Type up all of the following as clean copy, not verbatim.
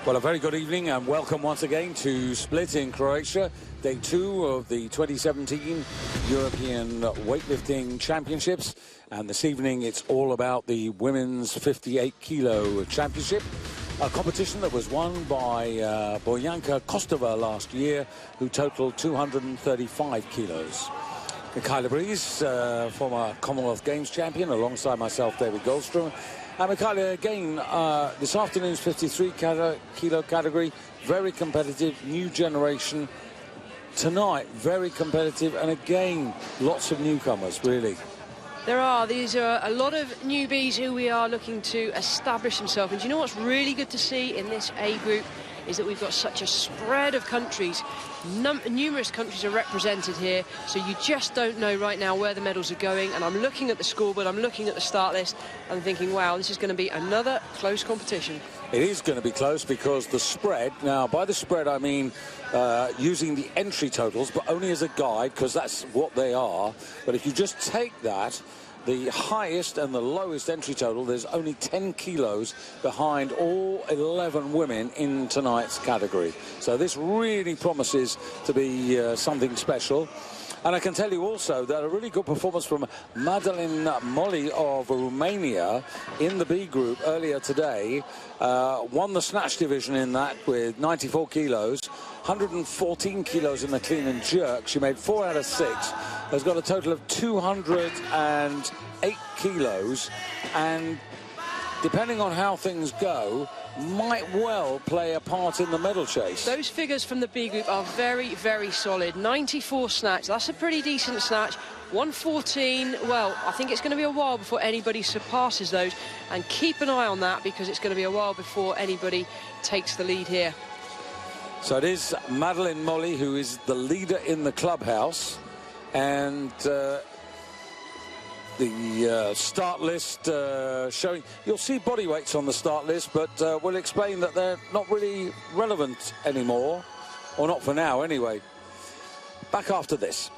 Well, a very good evening and welcome once again to Split in Croatia, day 2 of the 2017 European Weightlifting Championships. And this evening it's all about the Women's 58 Kilo Championship, a competition that was won by Bojanka Kostova last year, who totaled 235 kilos. Michaela Breeze, former Commonwealth Games champion, alongside myself, David Goldstrom. And Michaela, again, this afternoon's 53 kilo category, very competitive, new generation. Tonight, very competitive, and again, lots of newcomers, really. There are. These are a lot of newbies who we are looking to establish themselves. And do you know what's really good to see in this A group is that we've got such a spread of countries. Numerous countries are represented here, so you just don't know right now where the medals are going. And I'm looking at the scoreboard, I'm looking at the start list, and thinking, wow, this is going to be another close competition. It is going to be close because the spread, now by the spread I mean using the entry totals, but only as a guide, because that's what they are. But if you just take that, the highest and the lowest entry total, there's only 10 kilos behind all 11 women in tonight's category. So this really promises to be something special. And I can tell you also that a really good performance from Madeleine Molly of Romania in the B group earlier today. Won the snatch division in that with 94 kilos, 114 kilos in the clean and jerk. She made 4 out of 6. Has got a total of 208 kilos, and depending on how things go, might well play a part in the medal chase. Those figures from the B group are very, very solid. 94 snatch, that's a pretty decent snatch. 114, well, I think it's going to be a while before anybody surpasses those, and keep an eye on that because it's going to be a while before anybody takes the lead here. So it is Madeleine Molly who is the leader in the clubhouse, and the start list showing, you'll see body weights on the start list, but we'll explain that they're not really relevant anymore, or not for now anyway. Back after this.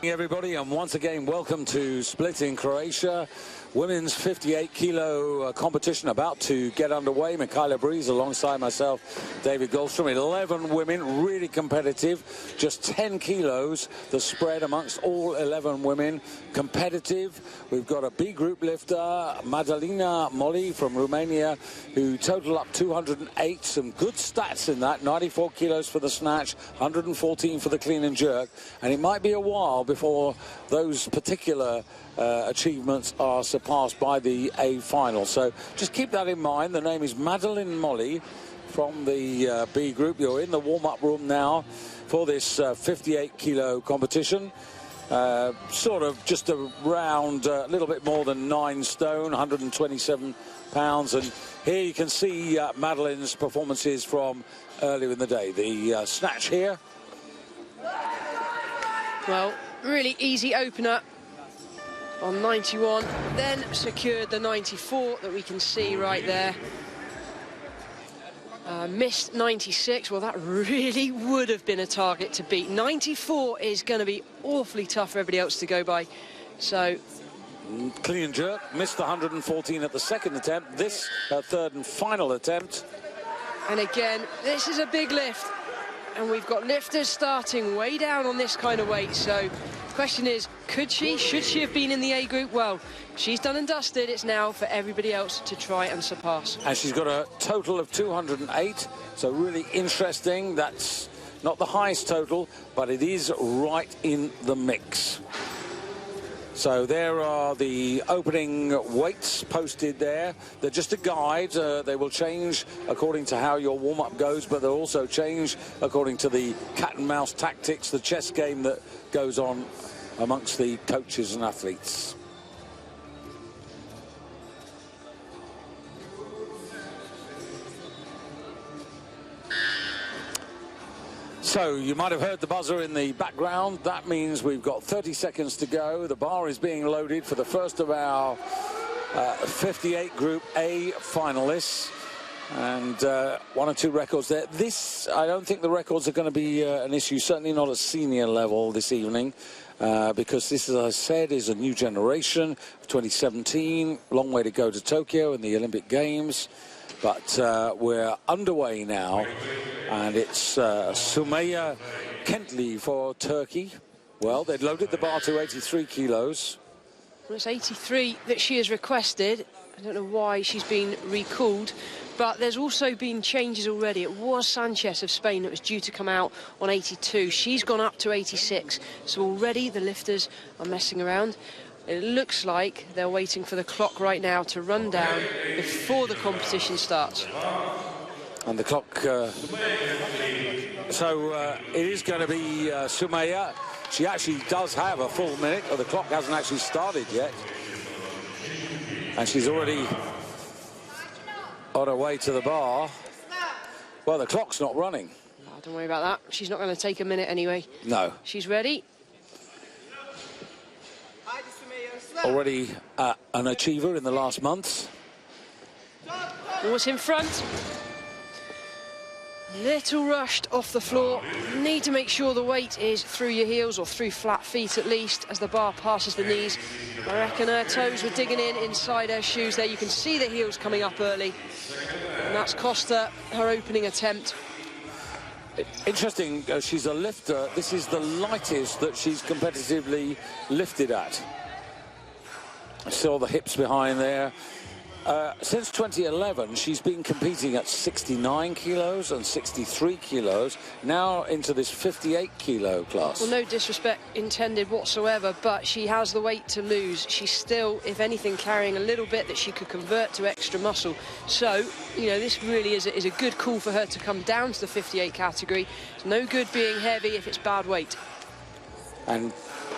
Everybody, and once again welcome to Split in Croatia. Women's 58 kilo competition about to get underway. Michaela Breeze alongside myself, David Goldstrom. 11 women, really competitive. Just 10 kilos, the spread amongst all 11 women. Competitive. We've got a B group lifter, Madalina Molly from Romania, who totaled up 208. Some good stats in that. 94 kilos for the snatch, 114 for the clean and jerk. And it might be a while before those particular achievements are surpassed by the A final. So just keep that in mind. The name is Madeleine Molly from the B group. You're in the warm-up room now for this 58 kilo competition. Sort of just around a little bit more than 9 stone, 127 pounds. And here you can see Madeleine's performances from earlier in the day. The snatch here. Well, really easy opener on 91, then secured the 94 that we can see right there. Missed 96. Well, that really would have been a target to beat. 94 is going to be awfully tough for everybody else to go by. So clean and jerk, missed 114 at the second attempt. This third and final attempt. And again, this is a big lift, and we've got lifters starting way down on this kind of weight. So the question is, should she have been in the A group? Well, she's done and dusted. It's now for everybody else to try and surpass. And she's got a total of 208, so really interesting. That's not the highest total, but it is right in the mix. So there are the opening weights posted there. They're just a guide. They will change according to how your warm-up goes, but they'll also change according to the cat and mouse tactics, the chess game that goes on amongst the coaches and athletes. So you might have heard the buzzer in the background. That means we've got 30 seconds to go. The bar is being loaded for the first of our 58 Group A finalists. And 1 or 2 records there. This, I don't think the records are going to be an issue, certainly not at senior level this evening. Because this, as I said, is a new generation of 2017. Long way to go to Tokyo and the Olympic Games. But we're underway now, and it's Sumaya Kentley for Turkey. Well, they'd loaded the bar to 83 kilos. Well, it's 83 that she has requested. I don't know why she's been recalled, but there's also been changes already. It was Sanchez of Spain that was due to come out on 82. She's gone up to 86, so already the lifters are messing around. It looks like they're waiting for the clock right now to run down before the competition starts. And the clock, so it is going to be Sumaya. She actually does have a full minute, but the clock hasn't actually started yet. And she's already on her way to the bar. Well, the clock's not running. Oh, don't worry about that. She's not going to take a minute anyway. No. She's ready. Already an achiever in the last month. What's in front? Little rushed off the floor. Need to make sure the weight is through your heels, or through flat feet at least, as the bar passes the knees. I reckon her toes were digging in inside her shoes there. You can see the heels coming up early, and that's cost her her opening attempt. Interesting, she's a lifter. This is the lightest that she's competitively lifted at. I saw the hips behind there. Since 2011, she's been competing at 69 kilos and 63 kilos, now into this 58 kilo class. Well, no disrespect intended whatsoever, but she has the weight to lose. She's still, if anything, carrying a little bit that she could convert to extra muscle. So, you know, this really is a good call for her to come down to the 58 category. It's no good being heavy if it's bad weight. And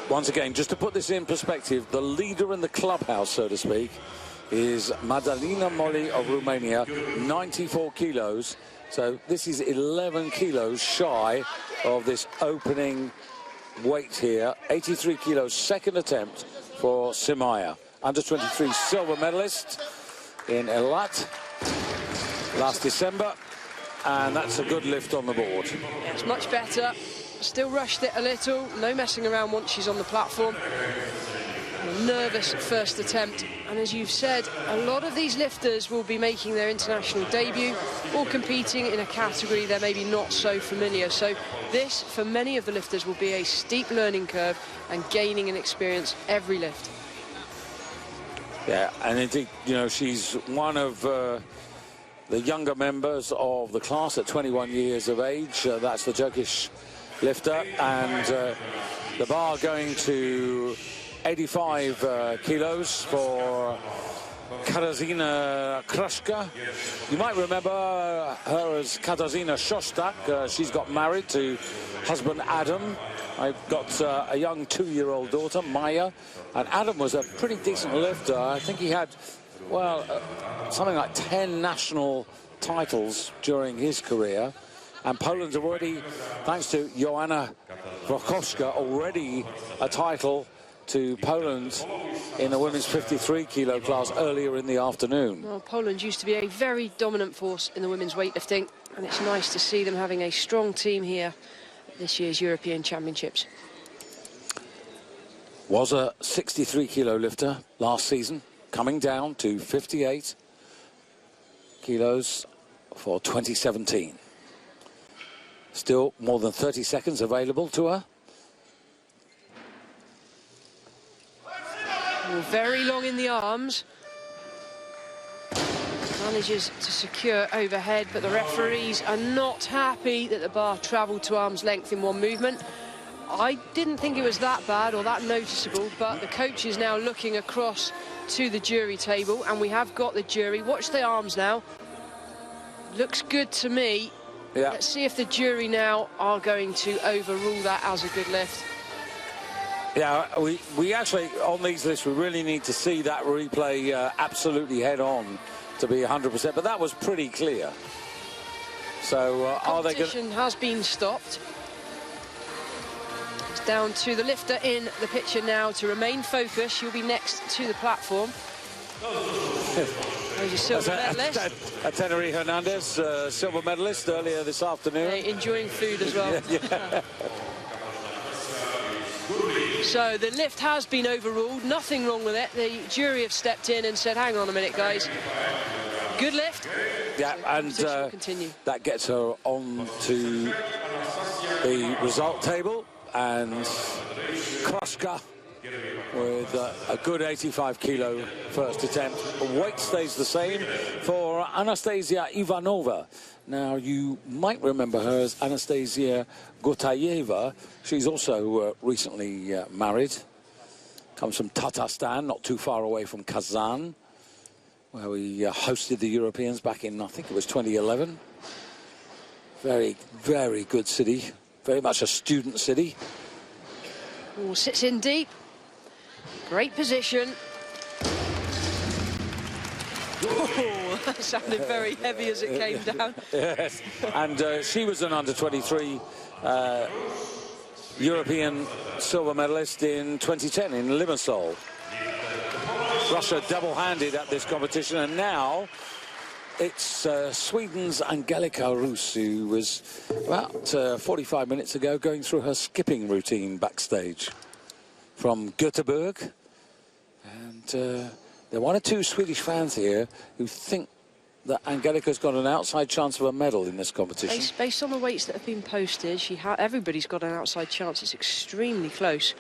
once again, just to put this in perspective, the leader in the clubhouse, so to speak, is Madalina Moli of Romania, 94 kilos. So this is 11 kilos shy of this opening weight here. 83 kilos, second attempt for Sumaya. Under 23 silver medalist in Eilat last December. And that's a good lift on the board. Yeah, it's much better. Still rushed it a little. No messing around once she's on the platform. A nervous first attempt, and as you've said, a lot of these lifters will be making their international debut or competing in a category they're maybe not so familiar. So this, for many of the lifters, will be a steep learning curve and gaining an experience every lift. Yeah, and indeed, you know, she's one of the younger members of the class at 21 years of age. That's the Turkish lifter, and the bar going to 85 kilos for Katarzyna Kraszka. You might remember her as Katarzyna Szostak. She's got married to husband Adam. I've got a young 2-year-old daughter, Maya. And Adam was a pretty decent lifter. I think he had, well, something like 10 national titles during his career. And Poland's already, thanks to Joanna Wrochowska, already a title to Poland in the women's 53 kilo class earlier in the afternoon. Well, Poland used to be a very dominant force in the women's weightlifting, and it's nice to see them having a strong team here at this year's European Championships. Was a 63 kilo lifter last season, coming down to 58 kilos for 2017. Still more than 30 seconds available to her. Very long in the arms. Manages to secure overhead, but the referees are not happy that the bar travelled to arm's length in one movement. I didn't think it was that bad or that noticeable, but the coach is now looking across to the jury table, and we have got the jury. Watch the arms now. Looks good to me. Yeah. Let's see if the jury now are going to overrule that as a good lift. Yeah, we actually, on these lists, we really need to see that replay absolutely head-on to be 100%, but that was pretty clear. So are they going to... Competition has been stopped. It's down to the lifter in the picture now to remain focused. She'll be next to the platform. There's your silver medalist. Teneri Hernandez, silver medalist earlier this afternoon. Hey, enjoying food as well. Yeah. So the lift has been overruled, nothing wrong with it. The jury have stepped in and said, hang on a minute, guys. Good lift, Yeah, So and competition will continue. that gets her on to the result table, and Kloska with a good 85 kilo first attempt. The weight stays the same for Anastasia Ivanova. Now, you might remember her as Anastasia Gotayeva. She's also recently married. Comes from Tatarstan, not too far away from Kazan, where we hosted the Europeans back in, I think it was 2011. Very, very good city. Very much a student city. Ooh, sits in deep. Great position. Oh, that sounded very heavy as it came down. Yes, and she was an under-23 European silver medalist in 2010 in Limassol. Russia double-handed at this competition, and now it's Sweden's Angelika Rus, who was about 45 minutes ago going through her skipping routine backstage from Göteborg. And there are one or two Swedish fans here who think that Angelika's got an outside chance of a medal in this competition. Based on the weights that have been posted, everybody's got an outside chance. It's extremely close.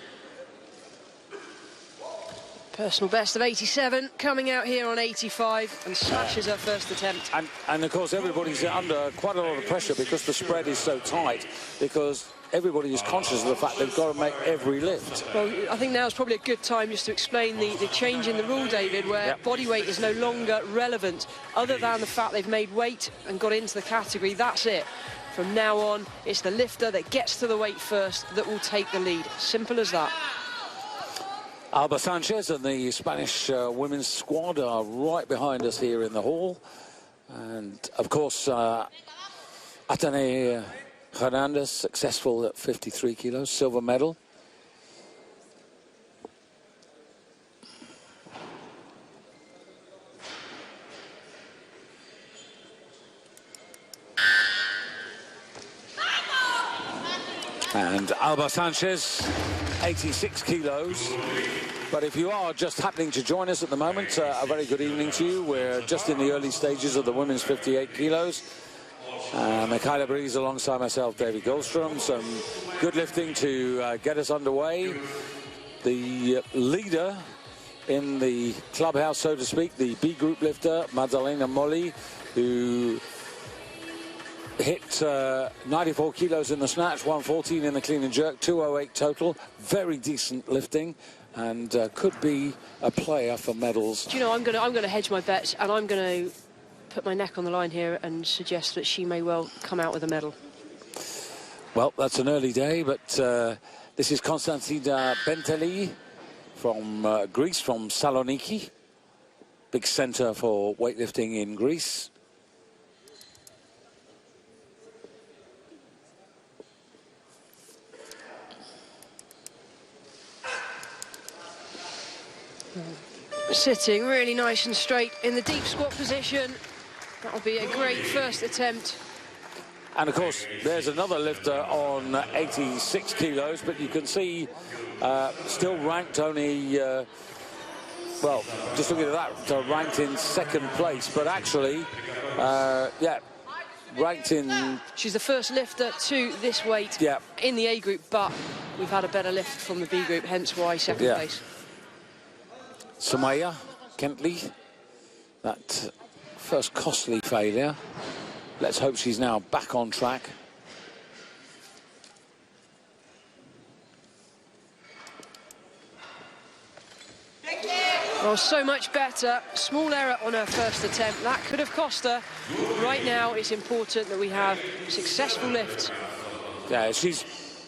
Personal best of 87, coming out here on 85, and smashes her first attempt. And of course, everybody's under quite a lot of pressure because the spread is so tight, because everybody is conscious of the fact they've got to make every lift. Well, I think now is probably a good time just to explain the change in the rule, David, where body weight is no longer relevant, other than the fact they've made weight and got into the category. That's it. From now on, it's the lifter that gets to the weight first that will take the lead. Simple as that. Alba Sanchez and the Spanish women's squad are right behind us here in the hall. And, of course, Atene Hernandez, successful at 53 kilos, silver medal. And Alba Sanchez, 86 kilos. But if you are just happening to join us at the moment, a very good evening to you. We're just in the early stages of the women's 58 kilos. Michaela Breeze alongside myself, David Goldstrom. Some good lifting to get us underway. The leader in the clubhouse, so to speak, the B group lifter, Maddalena Molli, who hit 94 kilos in the snatch, 114 in the clean and jerk, 208 total. Very decent lifting, and could be a player for medals. Do you know, I'm going to hedge my bets, and I'm going to put my neck on the line here and suggest that she may well come out with a medal. Well, that's an early day, but this is Konstantina Benteli from Greece, from Saloniki, big centre for weightlifting in Greece. Sitting really nice and straight in the deep squat position. That'll be a great first attempt. And of course, there's another lifter on 86 kilos, but you can see still ranked only, well, just looking at that, ranked in second place, but actually, yeah, ranked in... She's the first lifter to this weight in the A group, but we've had a better lift from the B group, hence why second place. Sumaya Kentley, that first costly failure. Let's hope she's now back on track. Well, so much better. Small error on her first attempt. That could have cost her. Right now, it's important that we have successful lifts. Yeah,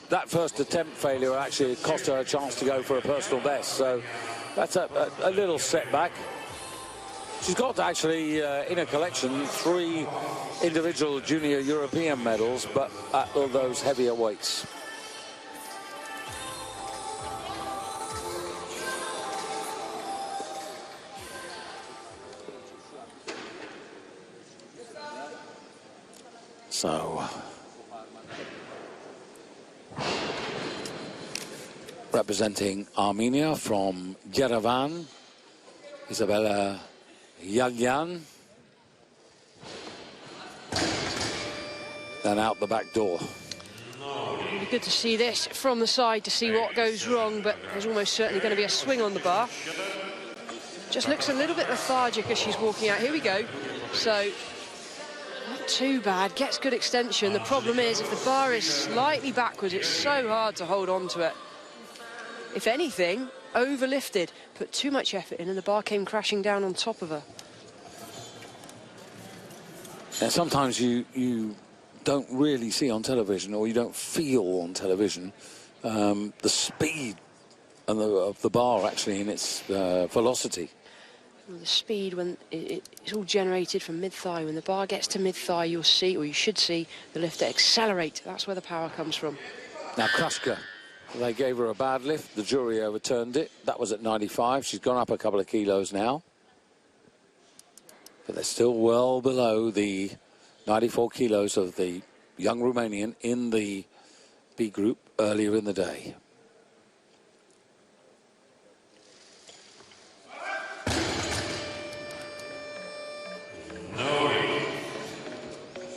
that first attempt failure actually cost her a chance to go for a personal best. So that's a little setback. She's got actually in her collection 3 individual junior European medals, but at all those heavier weights. So, representing Armenia from Yerevan, Isabella Yagyan. and out the back door. Really good to see this from the side to see what goes wrong, but there's almost certainly going to be a swing on the bar. Just looks a little bit lethargic as she's walking out. Here we go. So, not too bad. Gets good extension. The problem is, if the bar is slightly backwards, it's so hard to hold on to it. If anything, overlifted, put too much effort in, and the bar came crashing down on top of her. And sometimes you don't really see on television, or you don't feel on television, the speed of the bar actually in its velocity. The speed, when it's all generated from mid-thigh. When the bar gets to mid-thigh, you'll see, or you should see, the lifter accelerate. That's where the power comes from. Now Krushka, they gave her a bad lift. The jury overturned it. That was at 95. She's gone up a couple of kilos now. But they're still well below the 94 kilos of the young Romanian in the B group earlier in the day.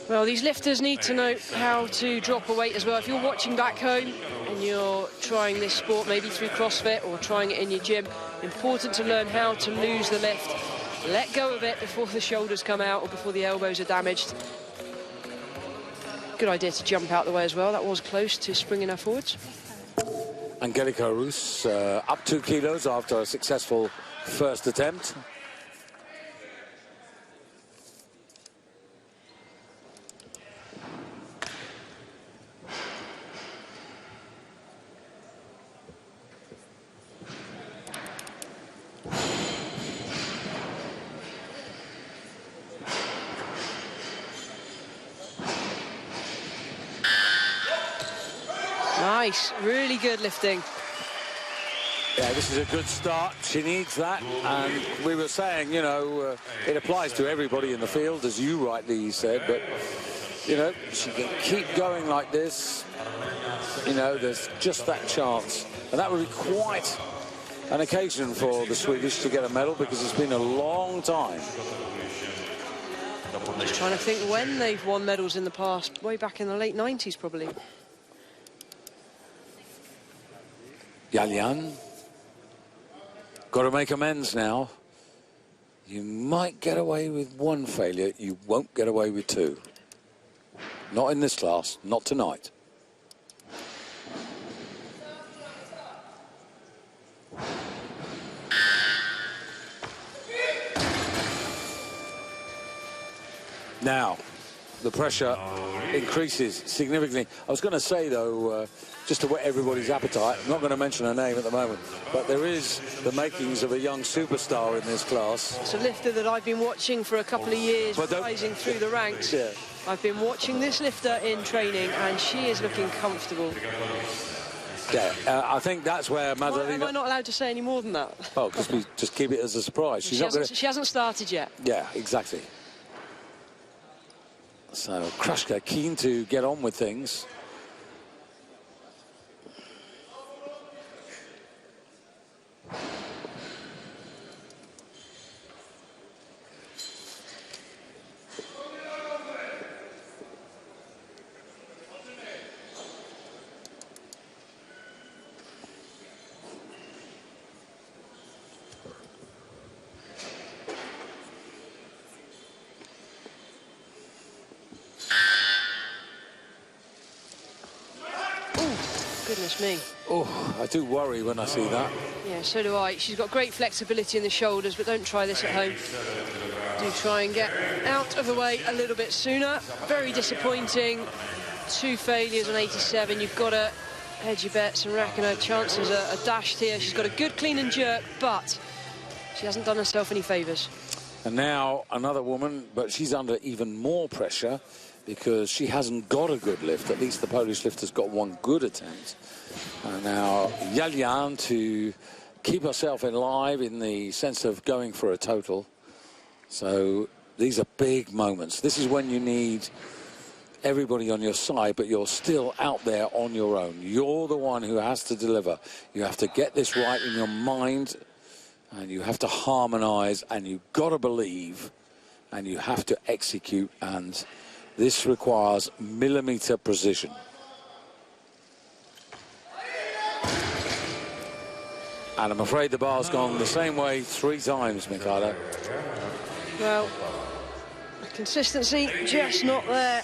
Well, these lifters need to know how to drop a weight as well. If you're watching back home and you're trying this sport, maybe through CrossFit or trying it in your gym, important to learn how to lose the lift. Let go of it before the shoulders come out or before the elbows are damaged. Good idea to jump out the way as well. That was close to springing her forwards. Angelika Rus up 2 kilos after a successful first attempt. Nice, really good lifting. Yeah, this is a good start. She needs that. And we were saying, you know, it applies to everybody in the field, as you rightly said. But, you know, she can keep going like this. You know, there's just that chance. And that would be quite an occasion for the Swedish to get a medal, because it's been a long time. Just trying to think when they've won medals in the past. Way back in the late 90s, probably. Yalyan. Got to make amends now. You might get away with one failure. You won't get away with 2. Not in this class. Not tonight. Now, the pressure increases significantly. I was going to say, though, just to whet everybody's appetite, I'm not going to mention her name at the moment, but there is the makings of a young superstar in this class. It's a lifter that I've been watching for a couple of years, rising through the ranks. Yeah. I've been watching this lifter in training, and she is looking comfortable. Yeah, I think that's where Madalena... Why am I not allowed to say any more than that? Oh, because we just keep it as a surprise. She hasn't started yet. Yeah, exactly. So Krushka keen to get on with things. Goodness me. Oh, I do worry when I see that. Yeah, so do I. She's got great flexibility in the shoulders, but don't try this at home. Do try and get out of the way a little bit sooner. Very disappointing. 2 failures on 87. You've got to hedge your bets and reckon her chances are dashed here. She's got a good clean and jerk, but she hasn't done herself any favours. And now another woman, but she's under even more pressure, because she hasn't got a good lift. At least the Polish lifter's got one good attempt. And now Yalyan to keep herself alive in the sense of going for a total. So these are big moments. This is when you need everybody on your side, but you're still out there on your own. You're the one who has to deliver. You have to get this right in your mind, and you have to harmonise, and you've got to believe, and you have to execute. And This requires millimetre precision. And I'm afraid the bar's gone the same way 3 times, Mikhailo. Well, consistency just not there.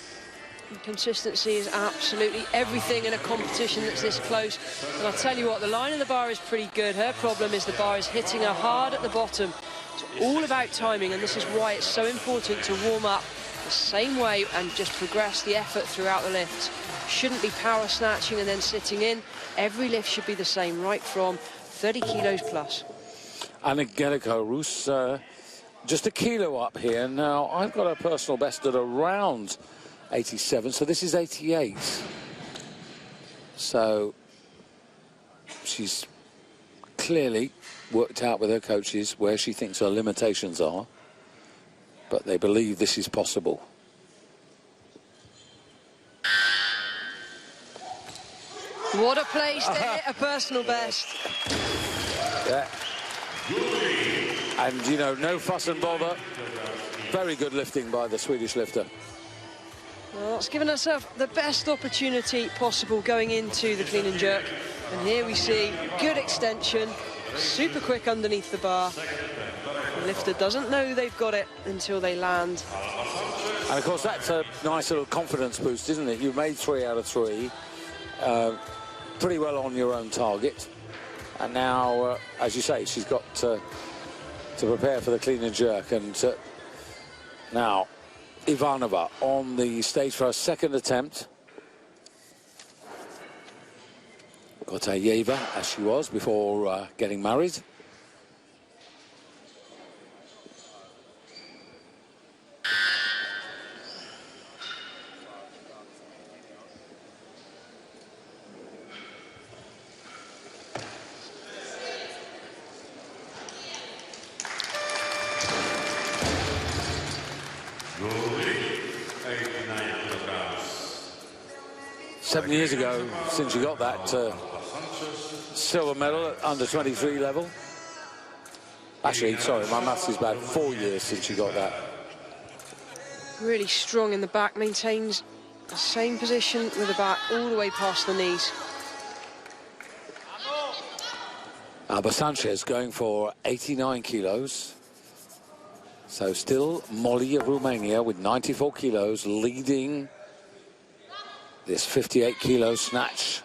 And consistency is absolutely everything in a competition that's this close. And I'll tell you what, the line of the bar is pretty good. Her problem is the bar is hitting her hard at the bottom. It's all about timing, and this is why it's so important to warm up the same way and just progress the effort throughout the lift. Shouldn't be power snatching and then sitting in. Every lift should be the same, right from 30 kilos plus. Angelica Rus, just a kilo up here. Now, I've got a personal best at around 87, so this is 88. So she's clearly worked out with her coaches where she thinks her limitations are, but they believe this is possible. What a place to hit a personal best. Yeah. And, you know, no fuss and bother. Very good lifting by the Swedish lifter. Well, it's given herself the best opportunity possible going into the clean and jerk. And here we see good extension, super quick underneath the bar. The lifter doesn't know they've got it until they land. And, of course, that's a nice little confidence boost, isn't it? You've made 3 out of 3. Pretty well on your own target. And now, as you say, she's got to prepare for the clean and jerk. And now, Ivanova on the stage for her second attempt. Kotayeva, as she was before getting married. Seven years ago, since she got that silver medal at under 23 level. Actually, sorry, my maths is bad. 4 years since she got that. Really strong in the back, maintains the same position with the back all the way past the knees. Alba Sanchez going for 89 kilos. So still Molly of Romania with 94 kilos leading this 58 kilo snatch.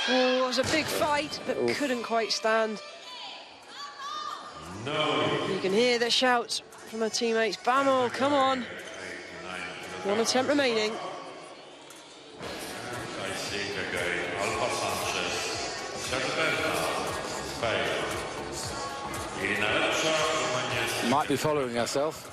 Oh, it was a big fight, but couldn't quite stand. No. You can hear the shouts from her teammates. Vamos, come on. 1 attempt remaining. Might be following herself.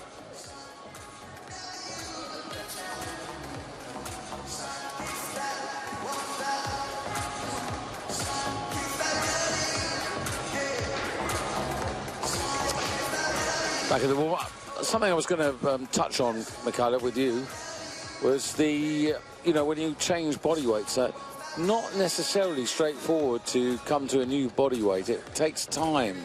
Back in the warm-up. Something I was going to touch on, Mikhailo, with you, was the, you know, when you change body weights, not necessarily straightforward to come to a new body weight. It takes time.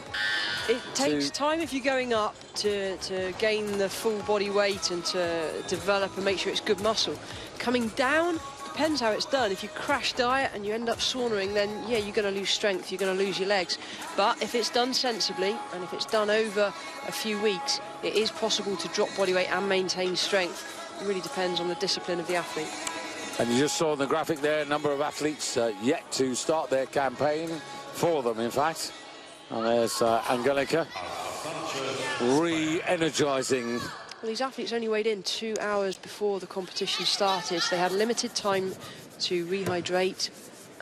It takes time if you're going up to gain the full body weight and to develop and make sure it's good muscle. Coming down, depends how it's done. If you crash diet and you end up saunering, then yeah, you're going to lose strength, you're going to lose your legs. But if it's done sensibly and if it's done over a few weeks, it is possible to drop body weight and maintain strength. It really depends on the discipline of the athlete. And you just saw in the graphic there, a number of athletes yet to start their campaign, 4 of them in fact. And there's Angelica re-energising. Well, these athletes only weighed in 2 hours before the competition started, so they had limited time to rehydrate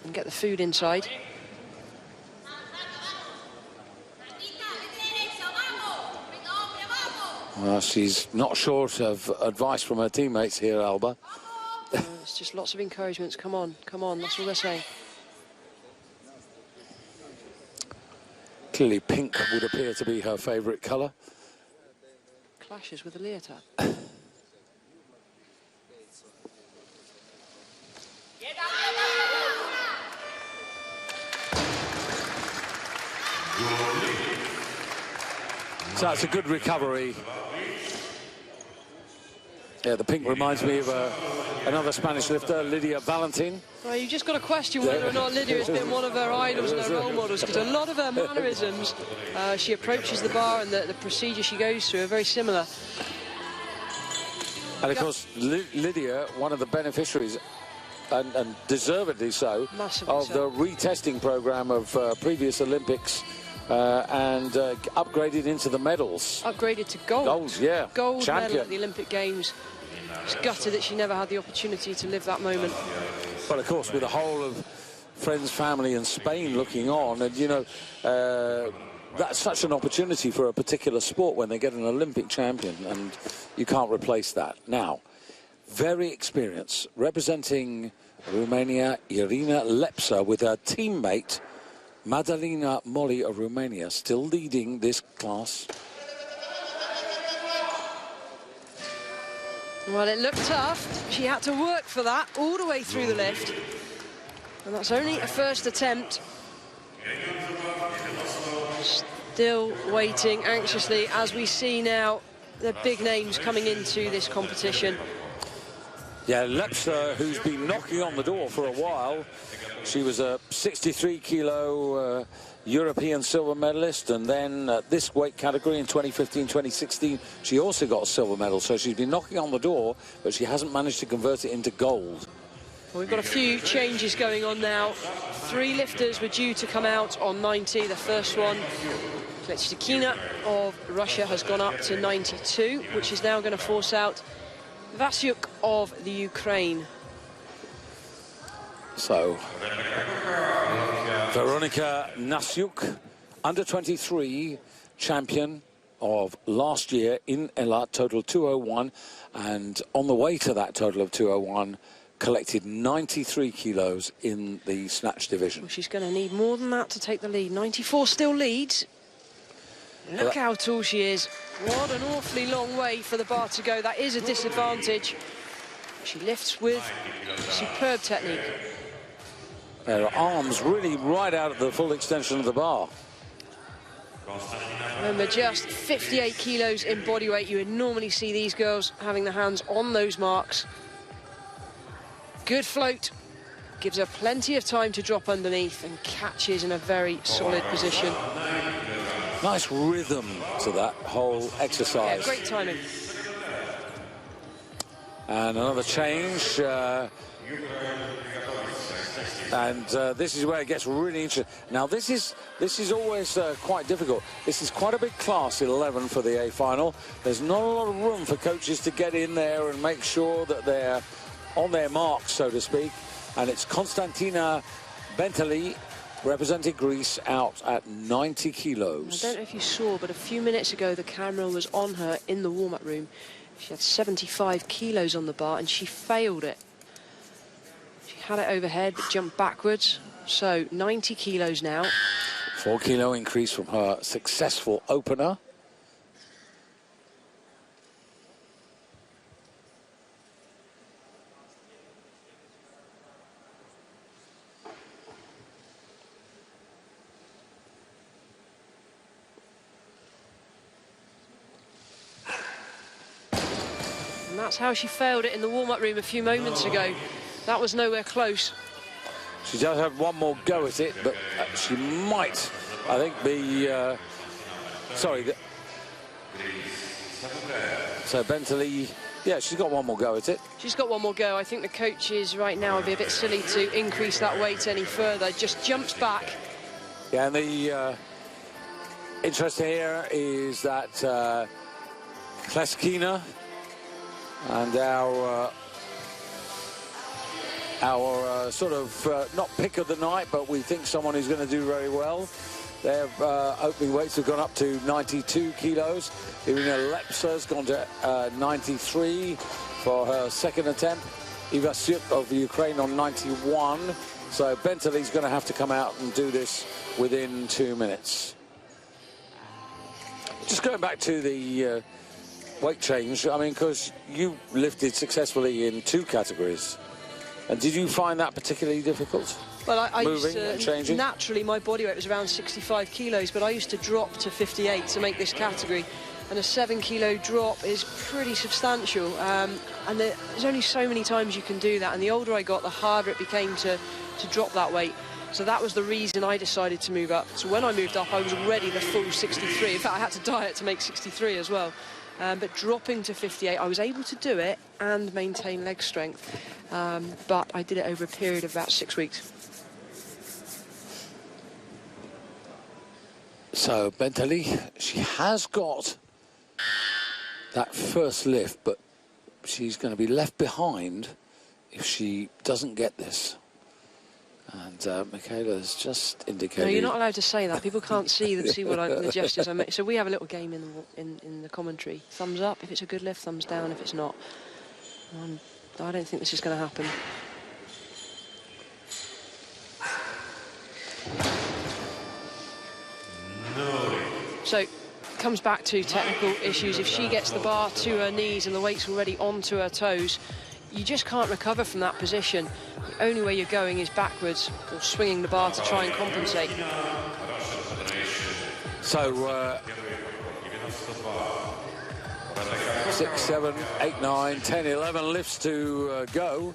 and get the food inside. Well, she's not short of advice from her teammates here, Alba. It's just lots of encouragements. Come on, that's all they're saying. Clearly pink would appear to be her favourite colour. clashes with the leotard. So it's a good recovery. Yeah, the pink reminds me of another Spanish lifter, Lydia Valentin. Well, you just got to question whether or not Lydia has been one of her idols and her role models, because a lot of her mannerisms, she approaches the bar and the procedure she goes through are very similar. And of course, Lydia, one of the beneficiaries, and deservedly so, of the retesting program of previous Olympics, and upgraded into the medals. Upgraded to gold. Gold, yeah. Gold Champion. medal at the Olympic Games. It's gutted that she never had the opportunity to live that moment. But of course, with the whole of friends, family in Spain looking on, and you know, that's such an opportunity for a particular sport when they get an Olympic champion, and you can't replace that. Now, very experienced, representing Romania, Irina Lepsa, with her teammate Madalina Molly of Romania, still leading this class. Well, it looked tough. She had to work for that all the way through the lift. And that's only a first attempt. Still waiting anxiously as we see now the big names coming into this competition. Yeah, Lepsa, who's been knocking on the door for a while. She was a 63-kilo European silver medalist, and then this weight category in 2015-2016, she also got a silver medal. So she's been knocking on the door, but she hasn't managed to convert it into gold. Well, we've got a few changes going on now. 3 lifters were due to come out on 90. The first one, Kletstikina of Russia, has gone up to 92, which is now going to force out Vasyuk of the Ukraine. So, Veronika Nasyuk, under 23 champion of last year in Elat, total 201, and on the way to that total of 201, collected 93 kilos in the snatch division. Well, she's going to need more than that to take the lead. 94 still leads. Look how tall she is. What an awfully long way for the bar to go. That is a disadvantage. She lifts with superb technique. Her arms really right out at the full extension of the bar. Remember, just 58 kilos in body weight. You would normally see these girls having the hands on those marks. Good float. Gives her plenty of time to drop underneath and catches in a very solid position. Nice rhythm to that whole exercise. Yeah, great timing. And another change. And this is where it gets really interesting. Now, this is always quite difficult. This is quite a big class, 11 for the A final. There's not a lot of room for coaches to get in there and make sure that they're on their mark, so to speak. And it's Konstantina Benteli, representing Greece, out at 90 kilos. I don't know if you saw, but a few minutes ago the camera was on her in the warm-up room. She had 75 kilos on the bar and she failed it. She had it overhead but jumped backwards. So 90 kilos now. 4 kilo increase from her successful opener. And that's how she failed it in the warm-up room a few moments ago. That was nowhere close. She does have one more go at it, but she might, I think, be... sorry. So Benteli, yeah, she's got one more go at it. She's got one more go. I think the coaches right now would be a bit silly to increase that weight any further. Just jumps back. Yeah, and the interest here is that Kleskina and our sort of not pick of the night, but we think someone who's going to do very well. Their opening weights have gone up to 92 kilos. Irina Lepsa has gone to 93 for her second attempt. Iva Syuk of Ukraine on 91. So Benteli's going to have to come out and do this within 2 minutes. Just going back to the weight change? I mean, because you lifted successfully in 2 categories. And did you find that particularly difficult? Well, I moving used to, and changing? naturally, my body weight was around 65 kilos, but I used to drop to 58 to make this category. And a 7-kilo drop is pretty substantial. And there's only so many times you can do that. And the older I got, the harder it became to drop that weight. So that was the reason I decided to move up. So when I moved up, I was already the full 63. In fact, I had to diet to make 63 as well. But dropping to 58, I was able to do it and maintain leg strength. But I did it over a period of about 6 weeks. So Bentley, she has got that first lift, but she's going to be left behind if she doesn't get this. And Michaela's just indicated... No, you're not allowed to say that. People can't see what the gestures I make. So we have a little game in the commentary. Thumbs up if it's a good lift, thumbs down if it's not. I don't think this is going to happen. So it comes back to technical issues. If she gets the bar to her knees and the weight's already onto her toes, you just can't recover from that position. The only way you're going is backwards or swinging the bar to try and compensate. So 6, 7, 8, 9, 10, 11 lifts to go.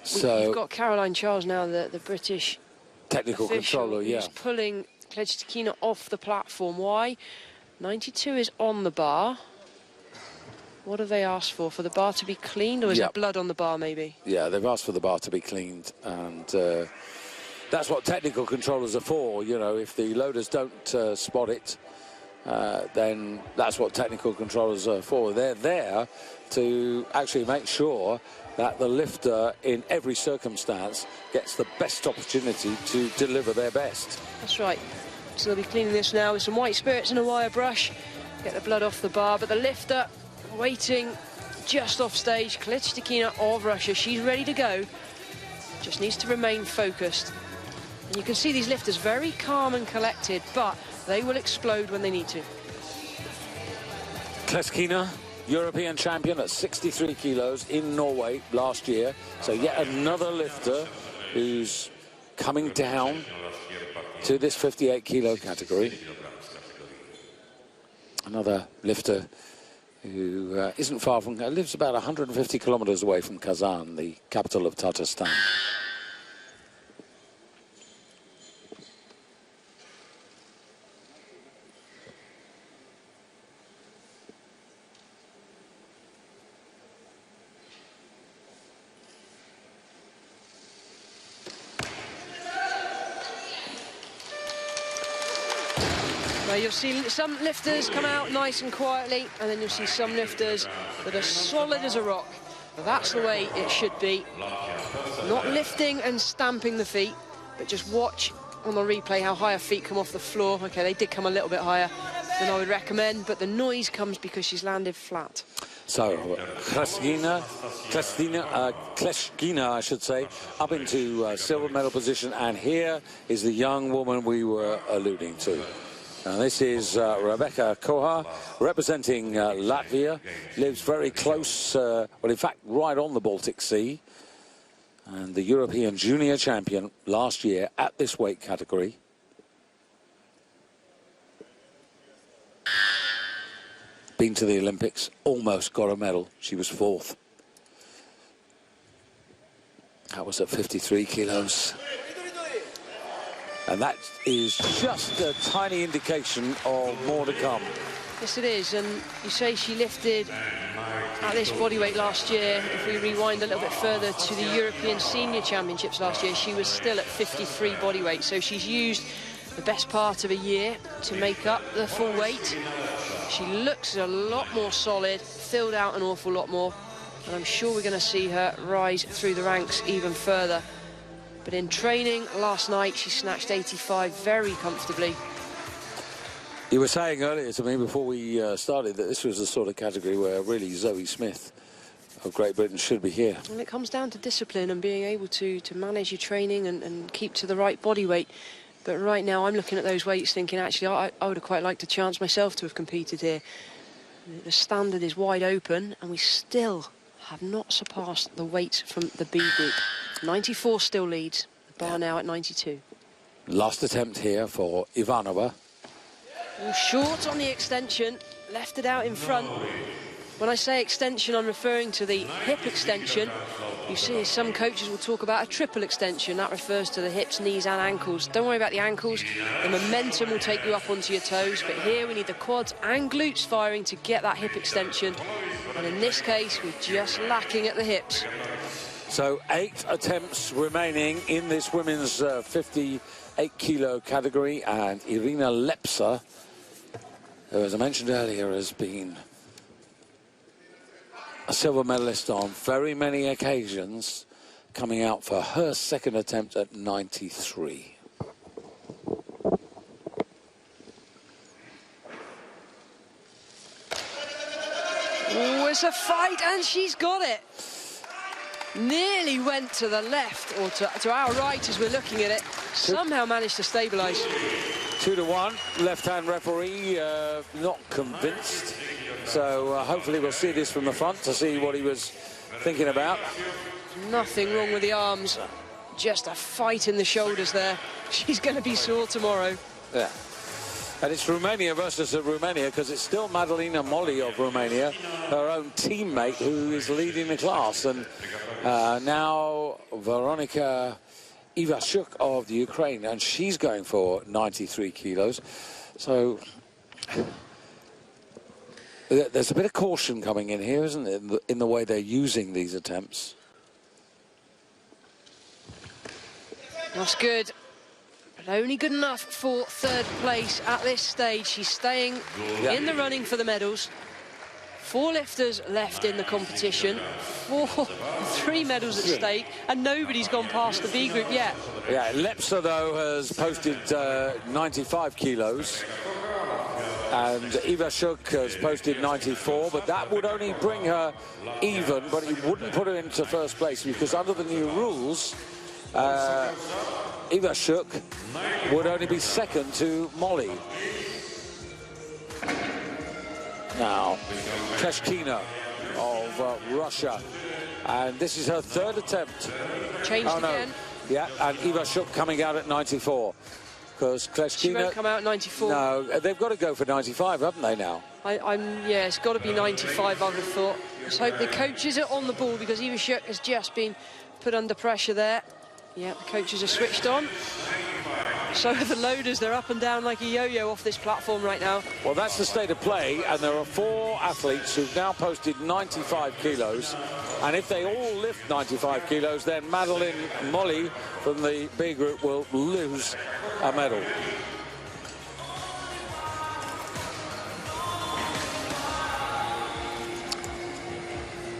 So you've got Caroline Charles now, the British technical controller, yeah. Who's pulling Klejstikina off the platform. Why? 92 is on the bar. What have they asked for? For the bar to be cleaned, or is there blood on the bar, maybe? Yeah, they've asked for the bar to be cleaned, and that's what technical controllers are for. You know, if the loaders don't spot it, then that's what technical controllers are for. They're there to actually make sure that the lifter in every circumstance gets the best opportunity to deliver their best. That's right. So they'll be cleaning this now with some white spirits and a wire brush. Get the blood off the bar, but the lifter waiting just off stage. Klejstikina of Russia, she's ready to go. Just needs to remain focused. And you can see these lifters very calm and collected, but they will explode when they need to. Klejstikina, European champion at 63 kilos in Norway last year. So yet another lifter who's coming down to this 58 kilo category. Another lifter who isn't far from, lives about 150 kilometers away from Kazan, the capital of Tatarstan. You'll see some lifters come out nice and quietly, and then you'll see some lifters that are solid as a rock. That's the way it should be. Not lifting and stamping the feet, but just watch on the replay how high her feet come off the floor. Okay, they did come a little bit higher than I would recommend, but the noise comes because she's landed flat. So, Klejstikina, I should say, up into silver medal position, and here is the young woman we were alluding to. And this is Rebecca Koha, representing Latvia, lives very close, well, in fact, right on the Baltic Sea, and the European junior champion last year at this weight category. Been to the Olympics, almost got a medal. She was 4th. That was at 53 kilos. And that is just a tiny indication of more to come. Yes, it is. And you say she lifted at this body weight last year. If we rewind a little bit further to the European Senior Championships last year, she was still at 53 body weight. So she's used the best part of a year to make up the full weight. She looks a lot more solid, filled out an awful lot more. And I'm sure we're going to see her rise through the ranks even further. But in training last night, she snatched 85 very comfortably. You were saying earlier to me before we started that this was the sort of category where really Zoe Smith of Great Britain should be here. And it comes down to discipline and being able to manage your training and keep to the right body weight. But right now I'm looking at those weights thinking, actually, I would have quite liked a chance myself to have competed here. The standard is wide open, and we still have not surpassed the weights from the B group. 94 still leads, the bar now at 92. Last attempt here for Ivanova. Well, short on the extension, left it out in front. When I say extension, I'm referring to the hip extension. You see, some coaches will talk about a triple extension. That refers to the hips, knees and ankles. Don't worry about the ankles. The momentum will take you up onto your toes. But here we need the quads and glutes firing to get that hip extension. And in this case, we're just lacking at the hips. So 8 attempts remaining in this women's 58-kilo category. And Irina Lepsa, who, as I mentioned earlier, has been a silver medalist on very many occasions, coming out for her second attempt at 93. Oh, it's a fight, and she's got it. Nearly went to the left, or to our right as we're looking at it. Somehow managed to stabilise. 2-1, left-hand referee not convinced. So hopefully we'll see this from the front to see what he was thinking about. Nothing wrong with the arms, just a fight in the shoulders there. She's going to be sore tomorrow. Yeah. And it's Romania versus Romania, because it's still Madalina Molly of Romania, her own teammate, who is leading the class. And now Veronika Ivashuk of the Ukraine, and she's going for 93 kilos. So there's a bit of caution coming in here, isn't it, in the way they're using these attempts. That's good, but only good enough for third place at this stage. She's staying in the running for the medals. 4 lifters left in the competition, 3 medals at stake, and nobody's gone past the B group yet. Yeah, Lepsa, though, has posted 95 kilos. And Ivashuk has posted 94, but that would only bring her even, but it wouldn't put her into first place, because under the new rules, Ivashuk would only be second to Molly. Now, Kleshkina of Russia, and this is her third attempt. Changed again. Yeah, and Ivashuk coming out at 94. Because Kleshkina... She won't come out at 94. No, they've got to go for 95, haven't they now? Yeah, it's got to be 95, I would have thought. Let's hope the coaches are on the ball, because Ivashuk has just been put under pressure there. Yeah, the coaches are switched on. So are the loaders. They're up and down like a yo-yo off this platform right now. Well, that's the state of play, and there are 4 athletes who've now posted 95 kilos. And if they all lift 95 kilos, then Madeline Molly from the B group will lose a medal.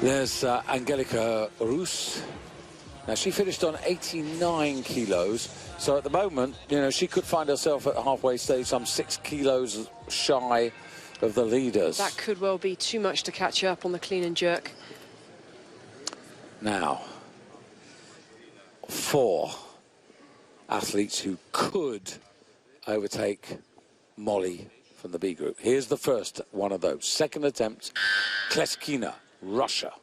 There's Angelika Rus. Now, she finished on 89 kilos. So at the moment, you know, she could find herself at the halfway stage, some 6 kilos shy of the leaders. That could well be too much to catch up on the clean and jerk. Now, 4 athletes who could overtake Molly from the B group. Here's the first one of those. Second attempt, Kleshkina, Russia.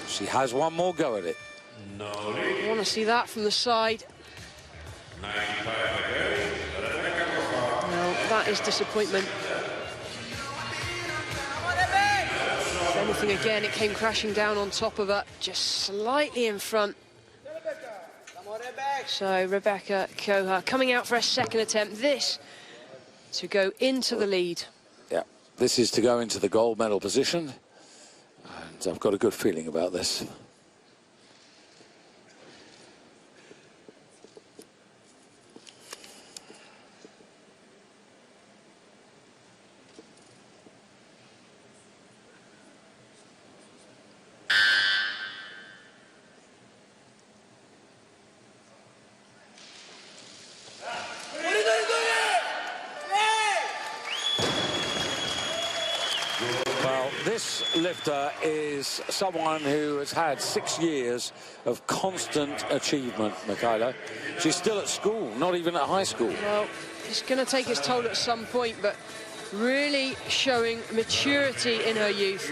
She has one more go at it. I want to see that from the side. No, that is disappointment. If anything, again, it came crashing down on top of her, just slightly in front. So Rebecca Koha coming out for a second attempt. This to go into the lead. Yeah, this is to go into the gold medal position. And I've got a good feeling about this. lifter is someone who has had 6 years of constant achievement, Michaela. She's still at school, not even at high school. Well, it's going to take its toll at some point, but really showing maturity in her youth.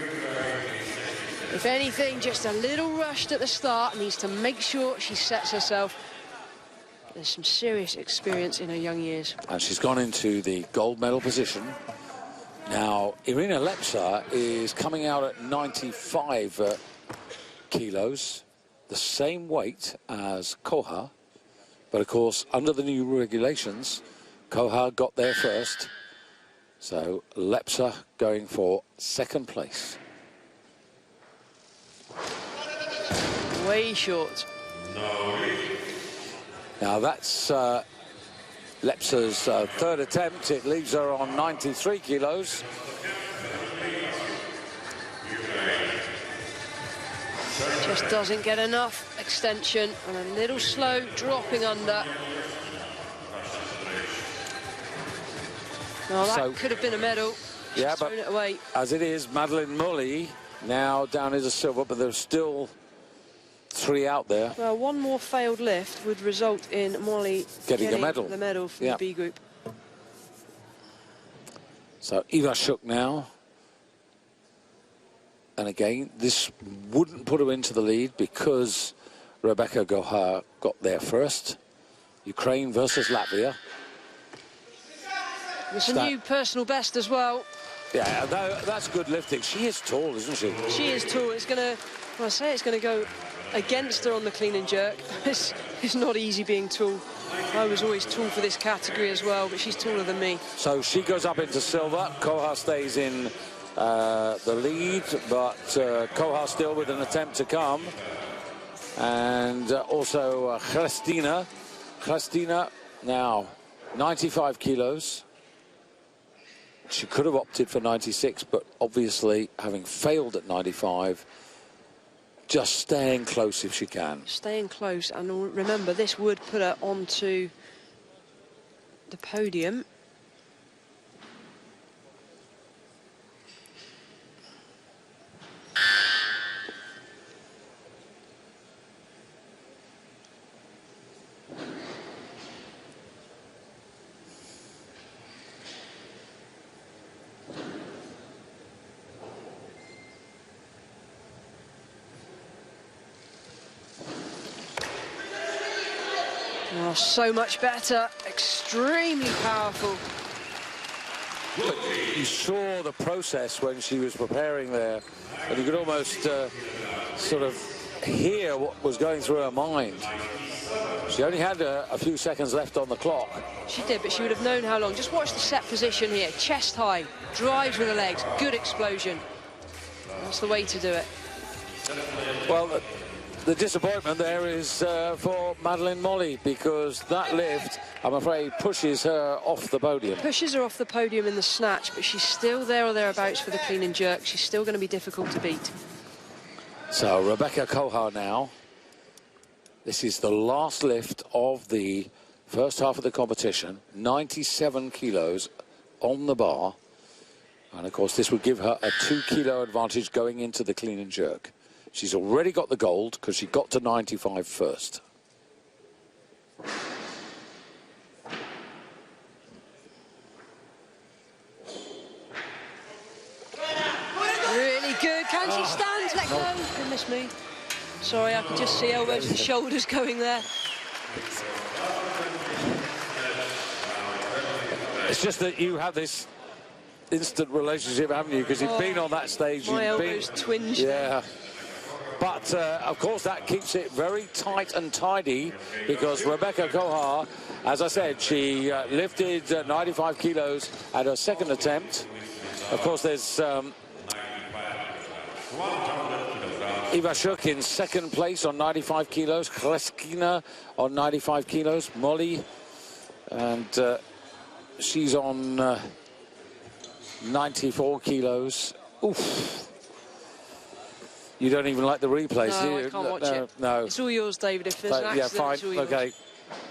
If anything, just a little rushed at the start, needs to make sure she sets herself. There's some serious experience in her young years. And she's gone into the gold medal position. Now, Irina Lepsa is coming out at 95 kilos, the same weight as Koha. But, of course, under the new regulations, Koha got there first. So, Lepsa going for second place. Way short. Now, that's Lepsa's third attempt. It leaves her on 93 kilos. Just doesn't get enough extension and a little slow dropping under. Well, that could have been a medal. She's thrown it away. As it is, Madeleine Mully now down as a silver, but there's still 3 out there. Well, one more failed lift would result in Molly getting a medal. The medal from the B group. So Eva Shook now. And again, this wouldn't put her into the lead because Rebecca Gohar got there first. Ukraine versus Latvia. It's a new personal best as well. Yeah, that's good lifting. She is tall, isn't she? She is tall. It's going to, when I say it's going to go against her on the clean and jerk. It's not easy being tall. I was always tall for this category as well, but she's taller than me. So she goes up into silver. Koha stays in the lead, but Koha still with an attempt to come. And also Christina. Christina now 95 kilos. She could have opted for 96, but obviously having failed at 95, just staying close if she can. Staying close, and remember, this would put her onto the podium. Oh, so much better, extremely powerful. But you saw the process when she was preparing there, and you could almost sort of hear what was going through her mind. She only had a few seconds left on the clock. She did, but she would have known how long. Just watch the set position here, chest high, drives with the legs, good explosion. That's the way to do it. Well, the disappointment there is for Madeleine Mully, because that lift, I'm afraid, pushes her off the podium. Pushes her off the podium in the snatch, but she's still there or thereabouts for the clean and jerk. She's still going to be difficult to beat. So Rebecca Kohar now. This is the last lift of the first half of the competition. 97 kilos on the bar. And, of course, this would give her a 2-kilo advantage going into the clean and jerk. She's already got the gold because she got to 95 first. Really good. Can she stand? Let go. Goodness me. Sorry, I can just see elbows and shoulders going there. It's just that you have this instant relationship, haven't you? Because you've been on that stage. My elbows twinge. Yeah. But, of course, that keeps it very tight and tidy, because Rebecca Kohar, as I said, she lifted 95 kilos at her second attempt. Of course, there's Eva Shook in second place on 95 kilos, Kreskina on 95 kilos, Molly, and she's on 94 kilos. Oof. You don't even like the replays, do you? No, I can't watch it. No. It's all yours, David. If there's an accident, yeah, fine. it's all yours. Okay.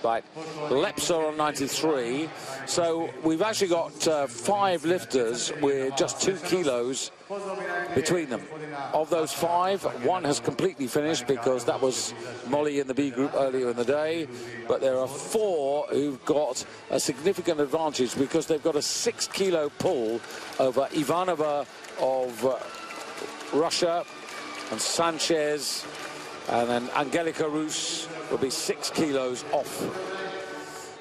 Right, Leps are on 93, so we've actually got 5 lifters with just 2 kilos between them. Of those 5, 1 has completely finished because that was Molly in the B group earlier in the day, but there are 4 who've got a significant advantage because they've got a 6 kilo pull over Ivanova of Russia and Sanchez, and then Angelica Rus will be 6 kilos off.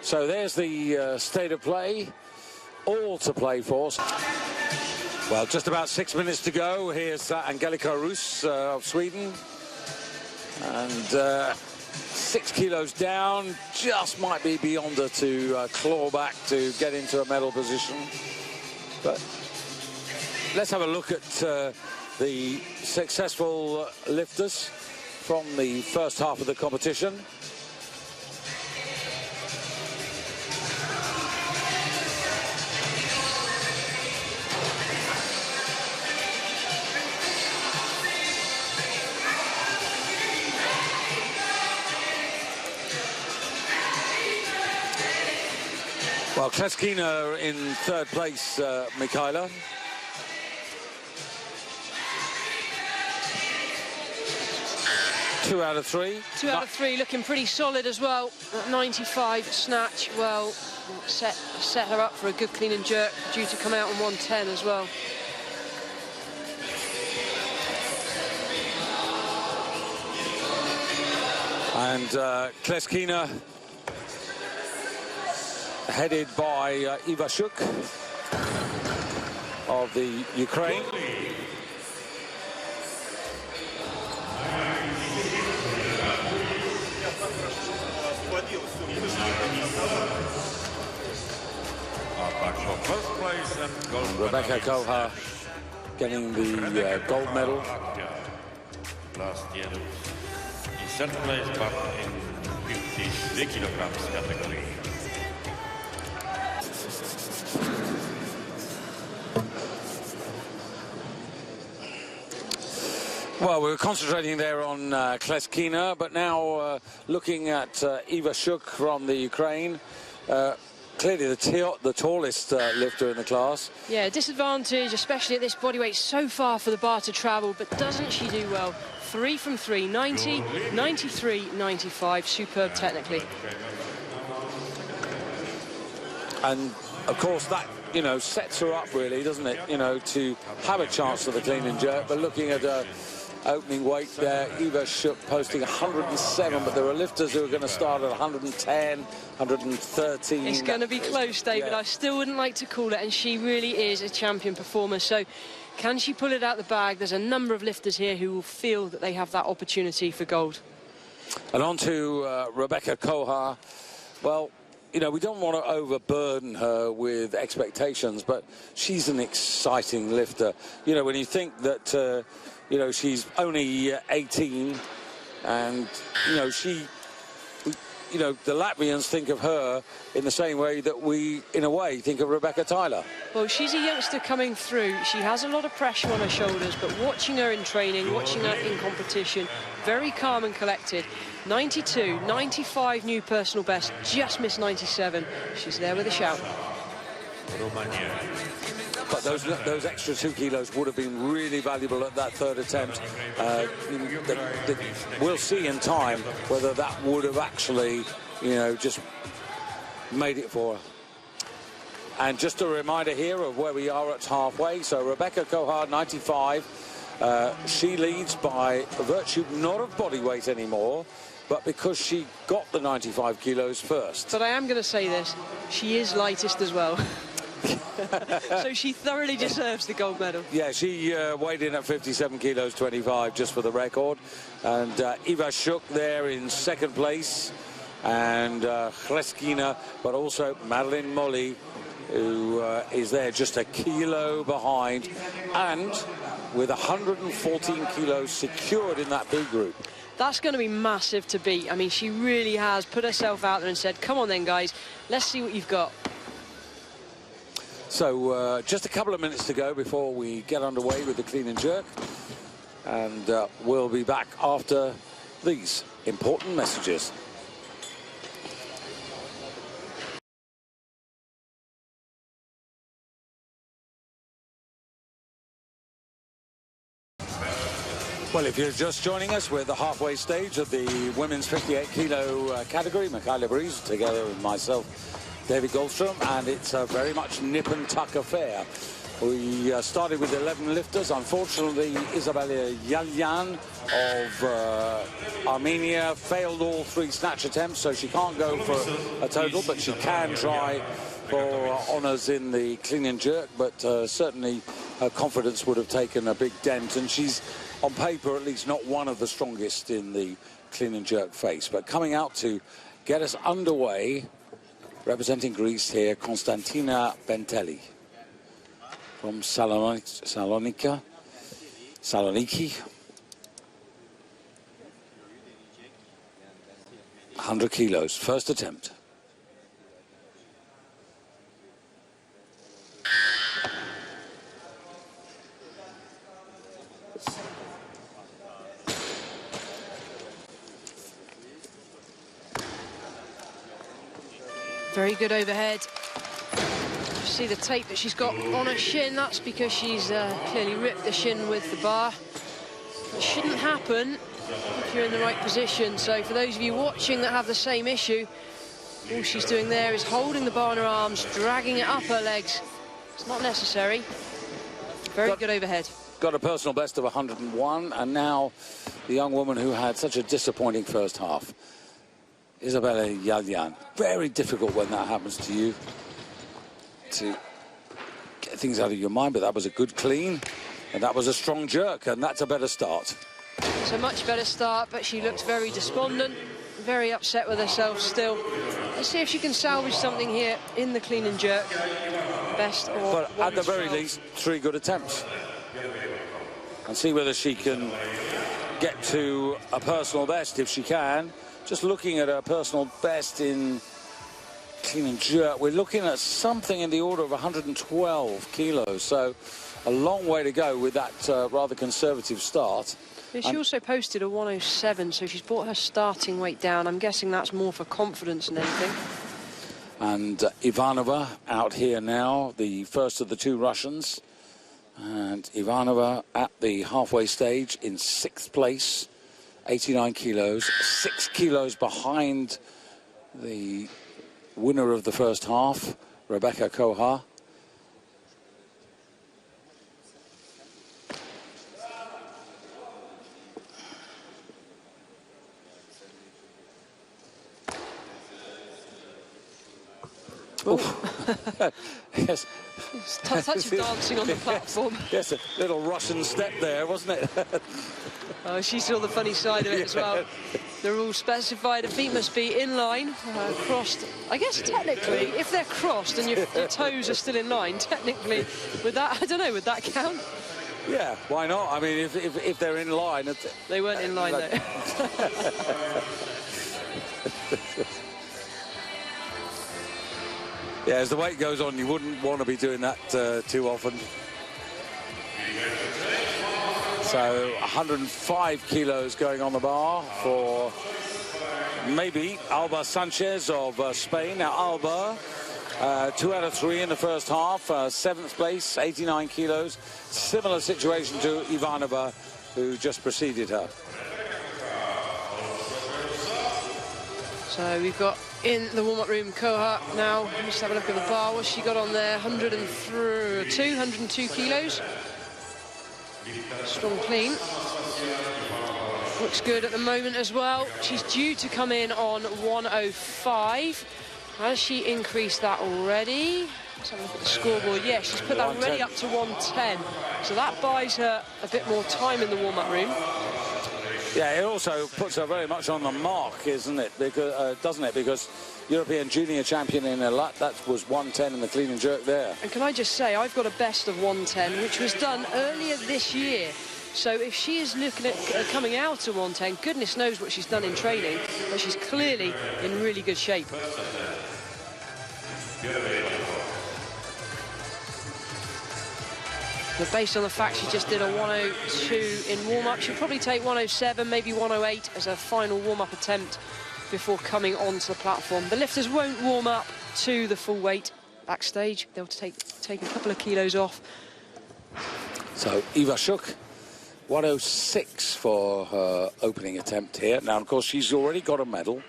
So there's the state of play, all to play for. Well, just about 6 minutes to go. Here's Angelica Rus of Sweden, and 6 kilos down, just might be beyond her to claw back to get into a medal position. But let's have a look at the successful lifters from the first half of the competition. Well, Kleskina in 3rd place, Mikhaila. Two out of three. 2 out of 3, looking pretty solid as well. At 95 snatch, well, set her up for a good clean and jerk, due to come out on 110 as well. And Kleskina, headed by Ivashuk of the Ukraine. Rebecca Koha getting the gold medal. Last year in 3rd place, but in 53 kilograms category. Well, we were concentrating there on Kleskina, but now looking at Ivashuk from the Ukraine. Clearly the tallest lifter in the class. Yeah, disadvantage, especially at this body weight, so far for the bar to travel, but doesn't she do well? 3 from 3, 90, 93, 95, superb technically. And of course that, you know, sets her up really, doesn't it, you know, to have a chance for the clean and jerk. But looking at her opening weight there, Ivashuk posting 107, but there are lifters who are going to start at 110, 113. It's going to be close, David. Yeah. I still wouldn't like to call it, and she really is a champion performer. So can she pull it out the bag? There's a number of lifters here who will feel that they have that opportunity for gold. And on to Rebecca Koha. Well, you know, we don't want to overburden her with expectations, but she's an exciting lifter. You know, when you think that you know, she's only 18, and, you know, you know, the Latvians think of her in the same way that we, in a way, think of Rebecca Tyler. Well, she's a youngster coming through. She has a lot of pressure on her shoulders, but watching her in training, watching her in competition, very calm and collected. 92, 95 new personal best, just missed 97. She's there with a shout. But those extra 2 kilos would have been really valuable at that 3rd attempt. We'll see in time whether that would have actually, you know, just made it for her. And just a reminder here of where we are at halfway. So Rebecca Koha, 95. She leads by virtue not of body weight anymore, but because she got the 95 kilos first. But I am going to say this, she is lightest as well. So she thoroughly deserves the gold medal. Yeah, she weighed in at 57 kilos 25, just for the record. And Ivashuk there in 2nd place, and Kleskina, but also Madeline Molly, who is there just a kilo behind, and with 114 kilos secured in that B group. That's going to be massive to beat. I mean, she really has put herself out there and said, come on then, guys, let's see what you've got. So just a couple of minutes to go before we get underway with the clean and jerk, and we'll be back after these important messages. Well, if you're just joining us, we're at the halfway stage of the women's 58-kilo category. Michaela Breeze, together with myself, David Goldstrom, and it's a very much nip-and-tuck affair. We started with 11 lifters. Unfortunately, Isabella Yalyan of Armenia failed all 3 snatch attempts, so she can't go for a total, but she can try for honours in the clean and jerk, but certainly her confidence would have taken a big dent, and she's, on paper, at least not one of the strongest in the clean and jerk face. But coming out to get us underway, representing Greece here, Konstantina Bentelli from Saloniki. 100 kilos, first attempt. Very good overhead. See the tape that she's got on her shin. That's because she's clearly ripped the shin with the bar. It shouldn't happen if you're in the right position. So for those of you watching that have the same issue, all she's doing there is holding the bar in her arms, dragging it up her legs. It's not necessary. Very good overhead. Got a personal best of 101, and now the young woman who had such a disappointing first half, Isabella Yalyan. Very difficult when that happens to you to get things out of your mind, but that was a good clean, and that was a strong jerk, and that's a better start. It's a much better start, but she looks very despondent, very upset with herself still. Let's see if she can salvage something here in the clean and jerk. Best or but at the very least, 3 good attempts. And see whether she can get to a personal best. If she can, just looking at her personal best in clean and jerk, we're looking at something in the order of 112 kilos. So a long way to go with that rather conservative start. Yeah, she also posted a 107, so she's brought her starting weight down. I'm guessing that's more for confidence than anything. And Ivanova out here now, the first of the 2 Russians. And Ivanova at the halfway stage in 6th place, 89 kilos, 6 kilos behind the winner of the first half, Rebecca Koha. Yes. Touch of dancing on the platform. Yes, a little Russian step there, wasn't it? Oh, she saw the funny side of it as well. The rules specify the feet must be in line, crossed. I guess technically, if they're crossed and your toes are still in line, technically, would that, I don't know, would that count? Yeah, why not? I mean, if they're in line. They weren't in line, though. Yeah, as the weight goes on, you wouldn't want to be doing that too often. So 105 kilos going on the bar for maybe Alba Sanchez of Spain. Now, Alba, 2 out of 3 in the first half, 7th place, 89 kilos. Similar situation to Ivanova, who just preceded her. So we've got in the warm-up room Koha now. Let's have a look at the bar. What's she got on there? 102 kilos. Strong clean. Looks good at the moment as well. She's due to come in on 105. Has she increased that already? Let's have a look at the scoreboard. Yeah, she's put that already up to 110. So that buys her a bit more time in the warm-up room. Yeah, it also puts her very much on the mark, isn't it? Because, doesn't it? Because European junior champion in Elat, that was 110 in the clean and jerk there. And can I just say, I've got a best of 110, which was done earlier this year. So if she is looking at coming out of 110, goodness knows what she's done in training, but she's clearly in really good shape. But based on the fact she just did a 102 in warm-up, she'll probably take 107, maybe 108 as a final warm-up attempt before coming onto the platform. The lifters won't warm up to the full weight backstage. They'll take a couple of kilos off. So Eva Shuk 106 for her opening attempt here. Now, of course, she's already got a medal,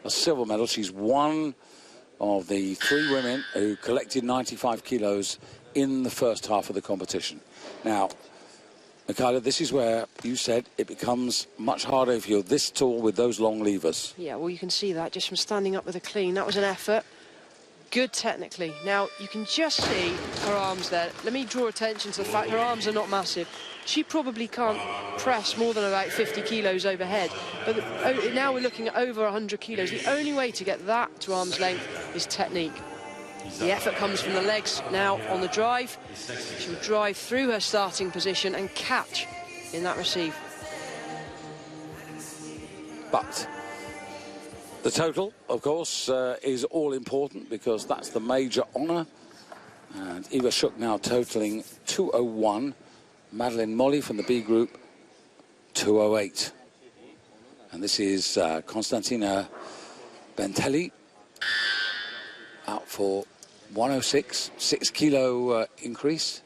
a silver medal. She's one of the 3 women who collected 95 kilos in the first half of the competition. Now, Michaela, this is where you said it becomes much harder if you're this tall with those long levers. Yeah, well, you can see that just from standing up with a clean. That was an effort. Good technically. Now, you can just see her arms there. Let me draw attention to the fact her arms are not massive. She probably can't press more than about 50 kilos overhead. But now we're looking at over 100 kilos. The only way to get that to arm's length is technique. The effort comes from the legs now on the drive. She'll drive through her starting position and catch in that receive. But the total, of course, is all important because that's the major honour. And Eva Shook now totalling 201. Madeline Molly from the B group, 208. And this is Constantina Bentelli out for 106, 6 kilo increase.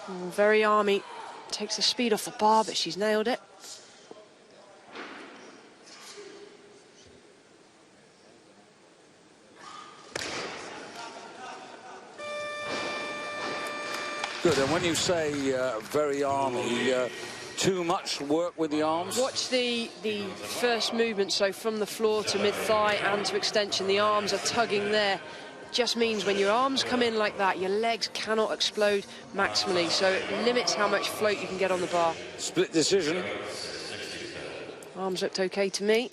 Very army. Takes the speed off the bar, but she's nailed it. Good, and when you say very army, too much work with the arms? Watch the first movement, so from the floor to mid-thigh and to extension, the arms are tugging there. Just means when your arms come in like that, your legs cannot explode maximally, so it limits how much float you can get on the bar. Split decision. Arms looked okay to me.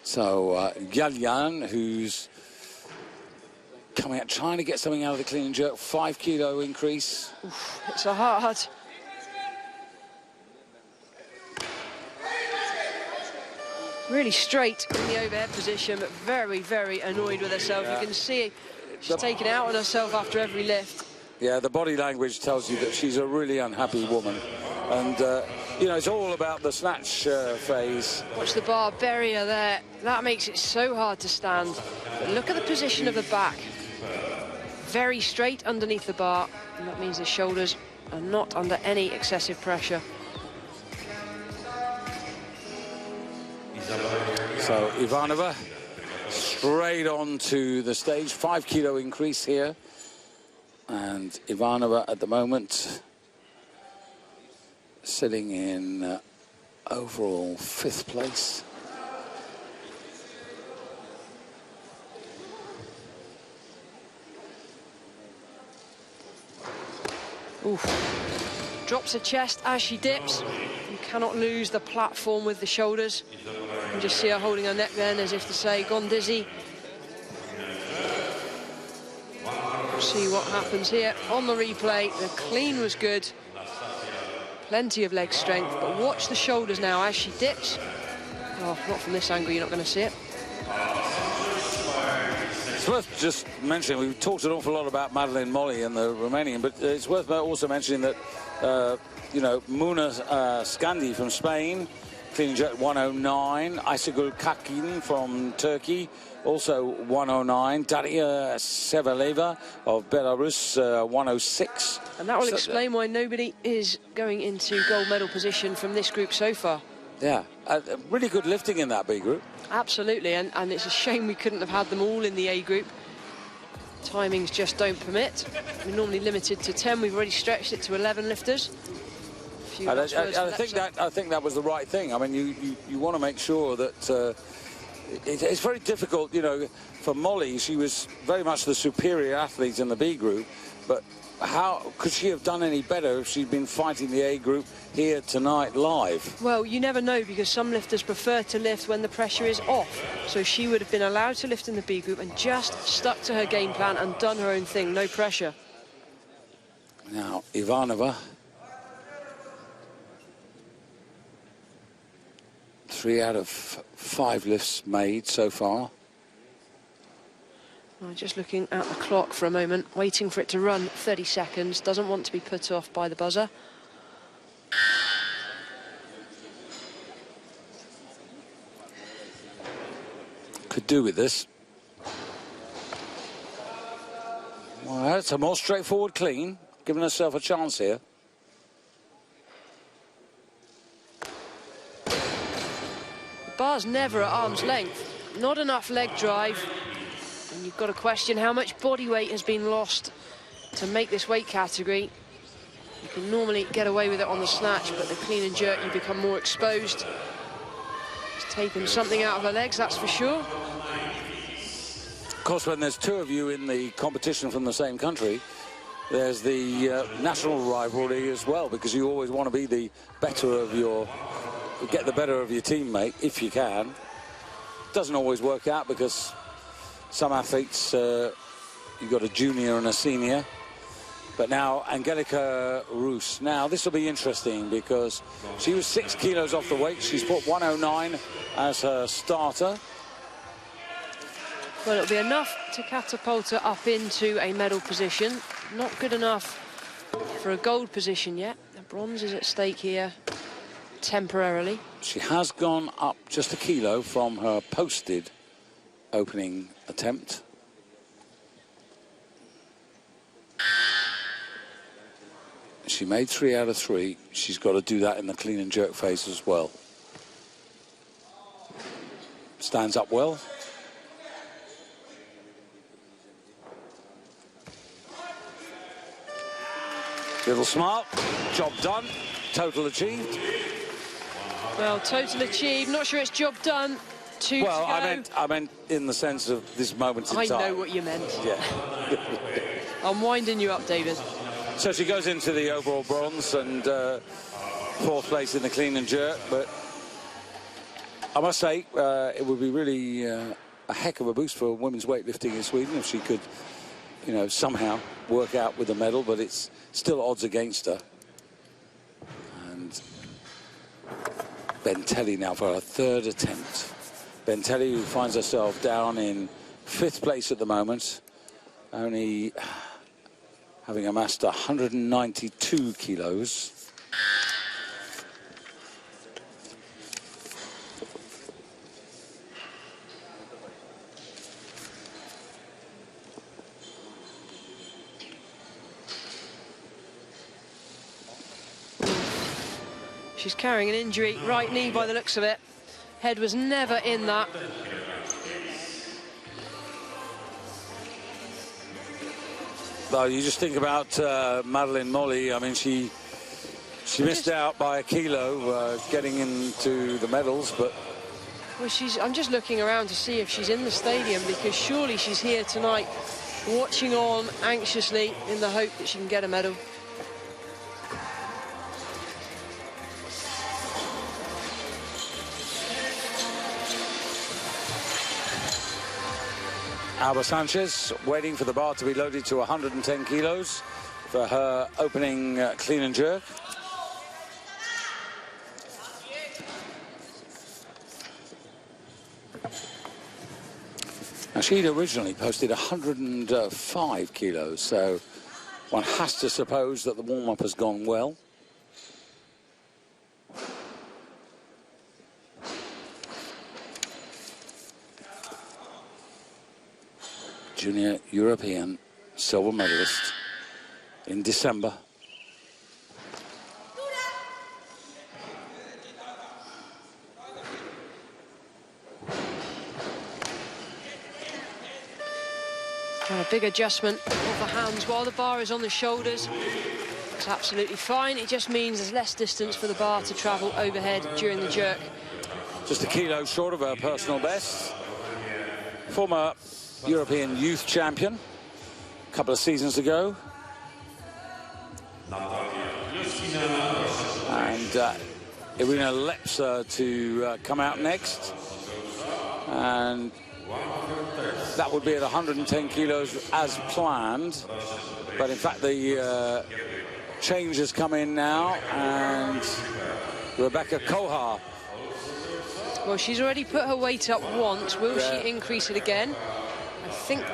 So Galyan, who's coming out, trying to get something out of the clean and jerk, 5 kilo increase. Oof, it's a hard. Really straight in the overhead position, but very, very annoyed with herself. Yeah. You can see she's taken it out on herself after every lift. Yeah, the body language tells you that she's a really unhappy woman. And, you know, it's all about the snatch phase. Watch the bar bury her there. That makes it so hard to stand. But look at the position of the back. Very straight underneath the bar, and that means the shoulders are not under any excessive pressure. So Ivanova straight onto the stage, 5 kilo increase here. And Ivanova at the moment sitting in overall 5th place. Oof. Drops her chest as she dips. You cannot lose the platform with the shoulders. You can just see her holding her neck then as if to say, gone dizzy. See what happens here on the replay. The clean was good. Plenty of leg strength, but watch the shoulders now as she dips. Oh, not from this angle, you're not going to see it. It's worth just mentioning, we've talked an awful lot about Madeline Molly and the Romanian, but it's worth also mentioning that, you know, Muna Scandi from Spain, clean and jerk 109, Aysegul Kakin from Turkey, also 109, Daria Sevaleva of Belarus, 106. And that will explain why nobody is going into gold medal position from this group so far. Yeah, really good lifting in that B group. Absolutely, and it's a shame we couldn't have had them all in the A group. Timings just don't permit. We're normally limited to 10. We've already stretched it to 11 lifters. I think that was the right thing. I mean, you want to make sure that it's very difficult, you know, for Molly. She was very much the superior athlete in the B group, but how could she have done any better if she'd been fighting the A group here tonight live? Well, you never know, because some lifters prefer to lift when the pressure is off. So she would have been allowed to lift in the B group and just stuck to her game plan and done her own thing, no pressure. Now, Ivanova. 3 out of 5 lifts made so far. Well, just looking at the clock for a moment, waiting for it to run 30 seconds. Doesn't want to be put off by the buzzer. Could do with this. Well, that's a more straightforward clean, giving herself a chance here. The bar's never at arm's length. Not enough leg drive. And you've got to question how much body weight has been lost to make this weight category. You can normally get away with it on the snatch, but the clean and jerk, you become more exposed. It's taken something out of her legs, that's for sure. Of course, when there's two of you in the competition from the same country, there's the national rivalry as well, because you always want to be the better of your, get the better of your teammate if you can. Doesn't always work out because some athletes, you've got a junior and a senior. But now Angelika Roos. Now this will be interesting because she was 6 kilos off the weight. She's put 109 as her starter. Well, it'll be enough to catapult her up into a medal position. Not good enough for a gold position yet. The bronze is at stake here temporarily. She has gone up just a kilo from her posted opening attempt. She made 3 out of 3. She's got to do that in the clean and jerk phase as well. Stands up well. Little smile. Job done. Total achieved. Well, total achieved. Not sure it's job done. 2 to go. I meant in the sense of this moment in time. I know what you meant. Yeah. I'm winding you up, David. So she goes into the overall bronze and 4th place in the clean and jerk. But I must say, it would be really a heck of a boost for women's weightlifting in Sweden if she could, you know, somehow work out with a medal. But it's still odds against her. And Bentelli now for her 3rd attempt. Bentelli, who finds herself down in 5th place at the moment, only having amassed 192 kilos. She's carrying an injury, right knee by the looks of it. Head was never in that. Well, you just think about Madeline Molly. I mean, she missed out by a kilo getting into the medals, but... Well, I'm just looking around to see if she's in the stadium, because surely she's here tonight watching on anxiously in the hope that she can get a medal. Alba Sanchez waiting for the bar to be loaded to 110 kilos for her opening clean and jerk. Now, she'd originally posted 105 kilos, so one has to suppose that the warm-up has gone well. Junior European silver medalist in December. Well, a big adjustment of the hands while the bar is on the shoulders. It's absolutely fine. It just means there's less distance for the bar to travel overhead during the jerk. Just a kilo short of her personal best. Former European youth champion a couple of seasons ago. And Irina Lepsa to come out next. And that would be at 110 kilos as planned. But in fact, the change has come in now, and Rebecca Kohar. Well, she's already put her weight up once. Will she increase it again? I think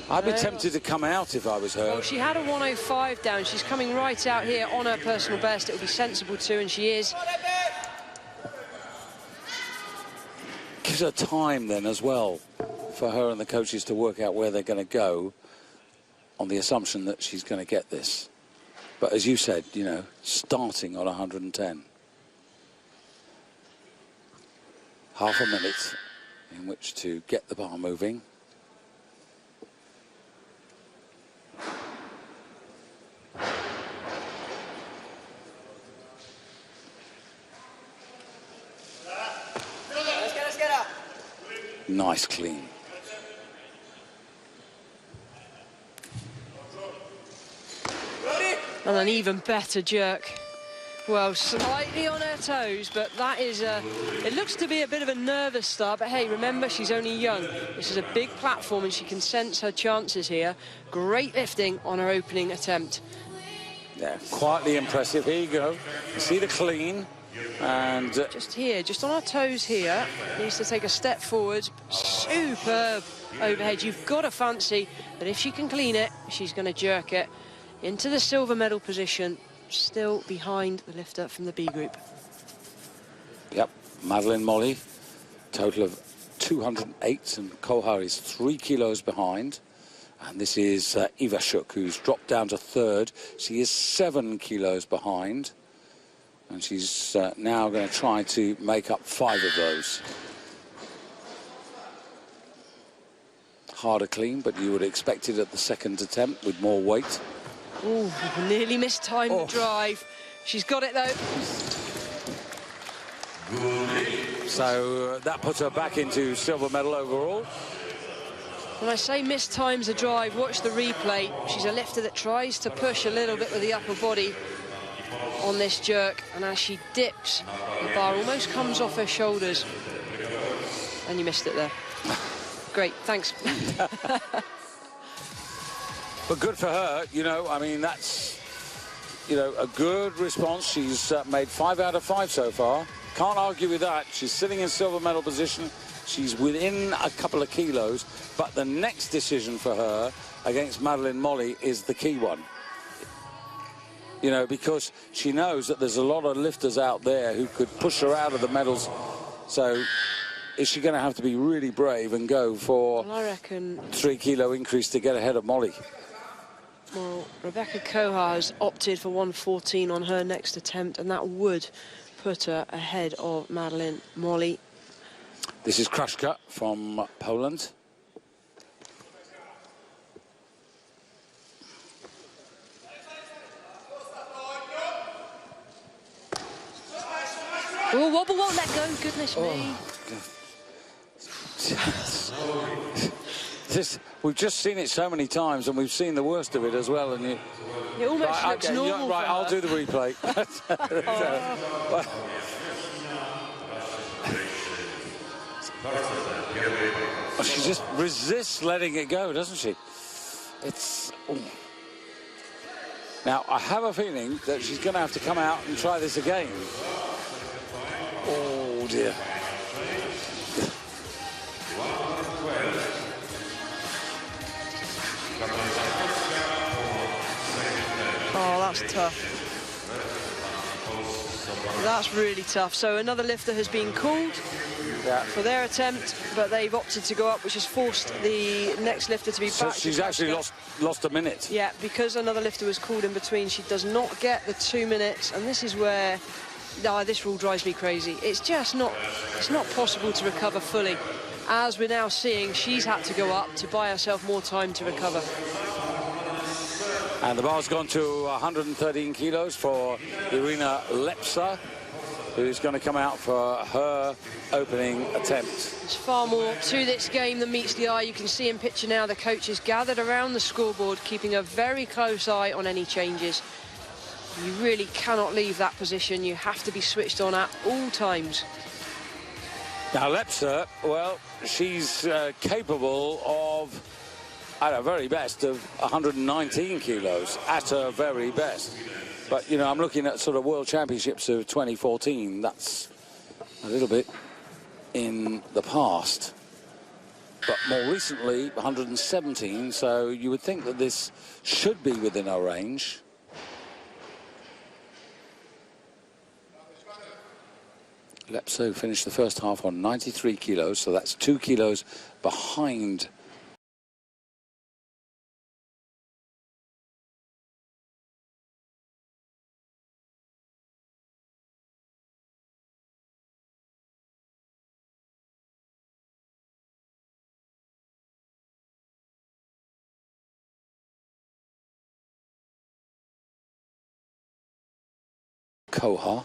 I'd be tempted to come out if I was her. Well, she had a 105 down. She's coming right out here on her personal best. It would be sensible to, and she is. Gives her time then as well for her and the coaches to work out where they're going to go. on the assumption that she's going to get this. But as you said, you know, starting on 110. Half a minute in which to get the bar moving. Let's get up. Nice clean. And an even better jerk. Well, slightly on her toes, but that is it looks to be a bit of a nervous start, but hey, remember, she's only young. This is a big platform and she can sense her chances here. Great lifting on her opening attempt. Yeah, quietly impressive. Here you go. You see the clean. And just here, just on her toes here, needs to take a step forward. Superb overhead. You've got to fancy that if she can clean it, she's going to jerk it into the silver medal position, still behind the lifter from the B group. Yep, Madeline Molly, total of 208, and Kohar is 3 kilos behind. And this is Eva Shook, who's dropped down to third. She is 7 kilos behind. And she's now going to try to make up 5 of those. Harder clean, but you would expect it at the second attempt with more weight. Ooh, nearly mistimed the drive. She's got it, though. So that puts her back into silver medal overall. When I say mistimes the drive, watch the replay. She's a lifter that tries to push a little bit with the upper body on this jerk, and as she dips, the bar almost comes off her shoulders. And you missed it there. Great, thanks. But good for her, you know, I mean, that's, you know, a good response. She's made 5 out of 5 so far. Can't argue with that. She's sitting in silver medal position. She's within a couple of kilos, but the next decision for her against Madeline Molly is the key one. You know, because she knows that there's a lot of lifters out there who could push her out of the medals. So is she going to have to be really brave and go for, well, I reckon, 3 kilo increase to get ahead of Molly? Well, Rebecca Kohar has opted for 114 on her next attempt, and that would put her ahead of Madeline Molly. This is Kraszka from Poland. Oh, wobble won't let go, goodness me. We've just seen it so many times, and we've seen the worst of it as well. And it almost looks normal. Right, I'll do the replay. She just resists letting it go, doesn't she? It's... Now, I have a feeling that she's going to have to come out and try this again. Oh, dear. Oh, that's tough. That's really tough. So another lifter has been called for their attempt, but they've opted to go up, which has forced the next lifter to be back. She's actually lost a minute. Yeah, because another lifter was called in between, she does not get the 2 minutes, and this is where this rule drives me crazy. It's just not, it's not possible to recover fully. As we're now seeing, she's had to go up to buy herself more time to recover. And the bar's gone to 113 kilos for Irina Lepsa, who's going to come out for her opening attempt. There's far more to this game than meets the eye. You can see in picture now the coaches gathered around the scoreboard, keeping a very close eye on any changes. You really cannot leave that position. You have to be switched on at all times. Now, Lepsa, well, she's capable of, at her very best, of 119 kilos, at her very best. But, you know, I'm looking at sort of World Championships of 2014. That's a little bit in the past. But more recently, 117, so you would think that this should be within our range. Lepsa finished the first half on 93 kilos, so that's 2 kilos behind Koha.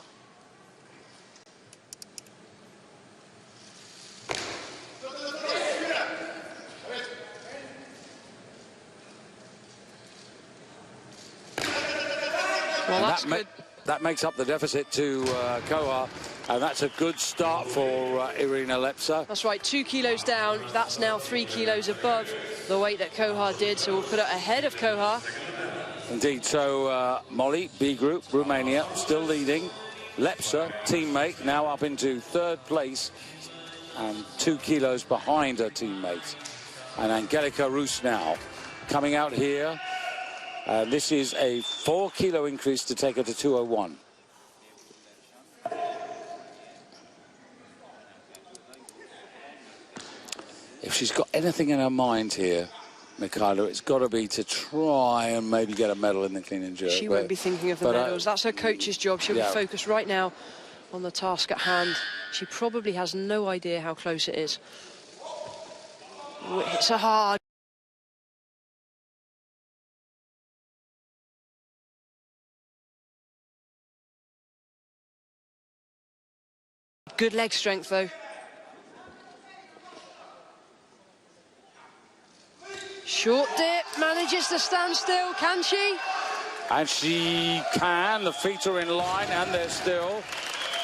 Well, that's good. That makes up the deficit to Koha, and that's a good start for Irina Lepsa. That's right, 2 kilos down. That's now 3 kilos above the weight that Koha did, so we'll put it ahead of Koha. Indeed, so Molly, B group, Romania, still leading. Lepsa, teammate, now up into 3rd place and 2 kilos behind her teammate. And Angelika Rus now coming out here. This is a 4 kilo increase to take her to 201. If she's got anything in her mind here, Mikhaila, it's got to be to try and maybe get a medal in the clean and jerk. She won't be thinking of the medals. That's her coach's job. She'll be focused right now on the task at hand. She probably has no idea how close it is. It's a hard. Good leg strength, though. Short dip, manages to stand still, can she? And she can. The feet are in line, and there's still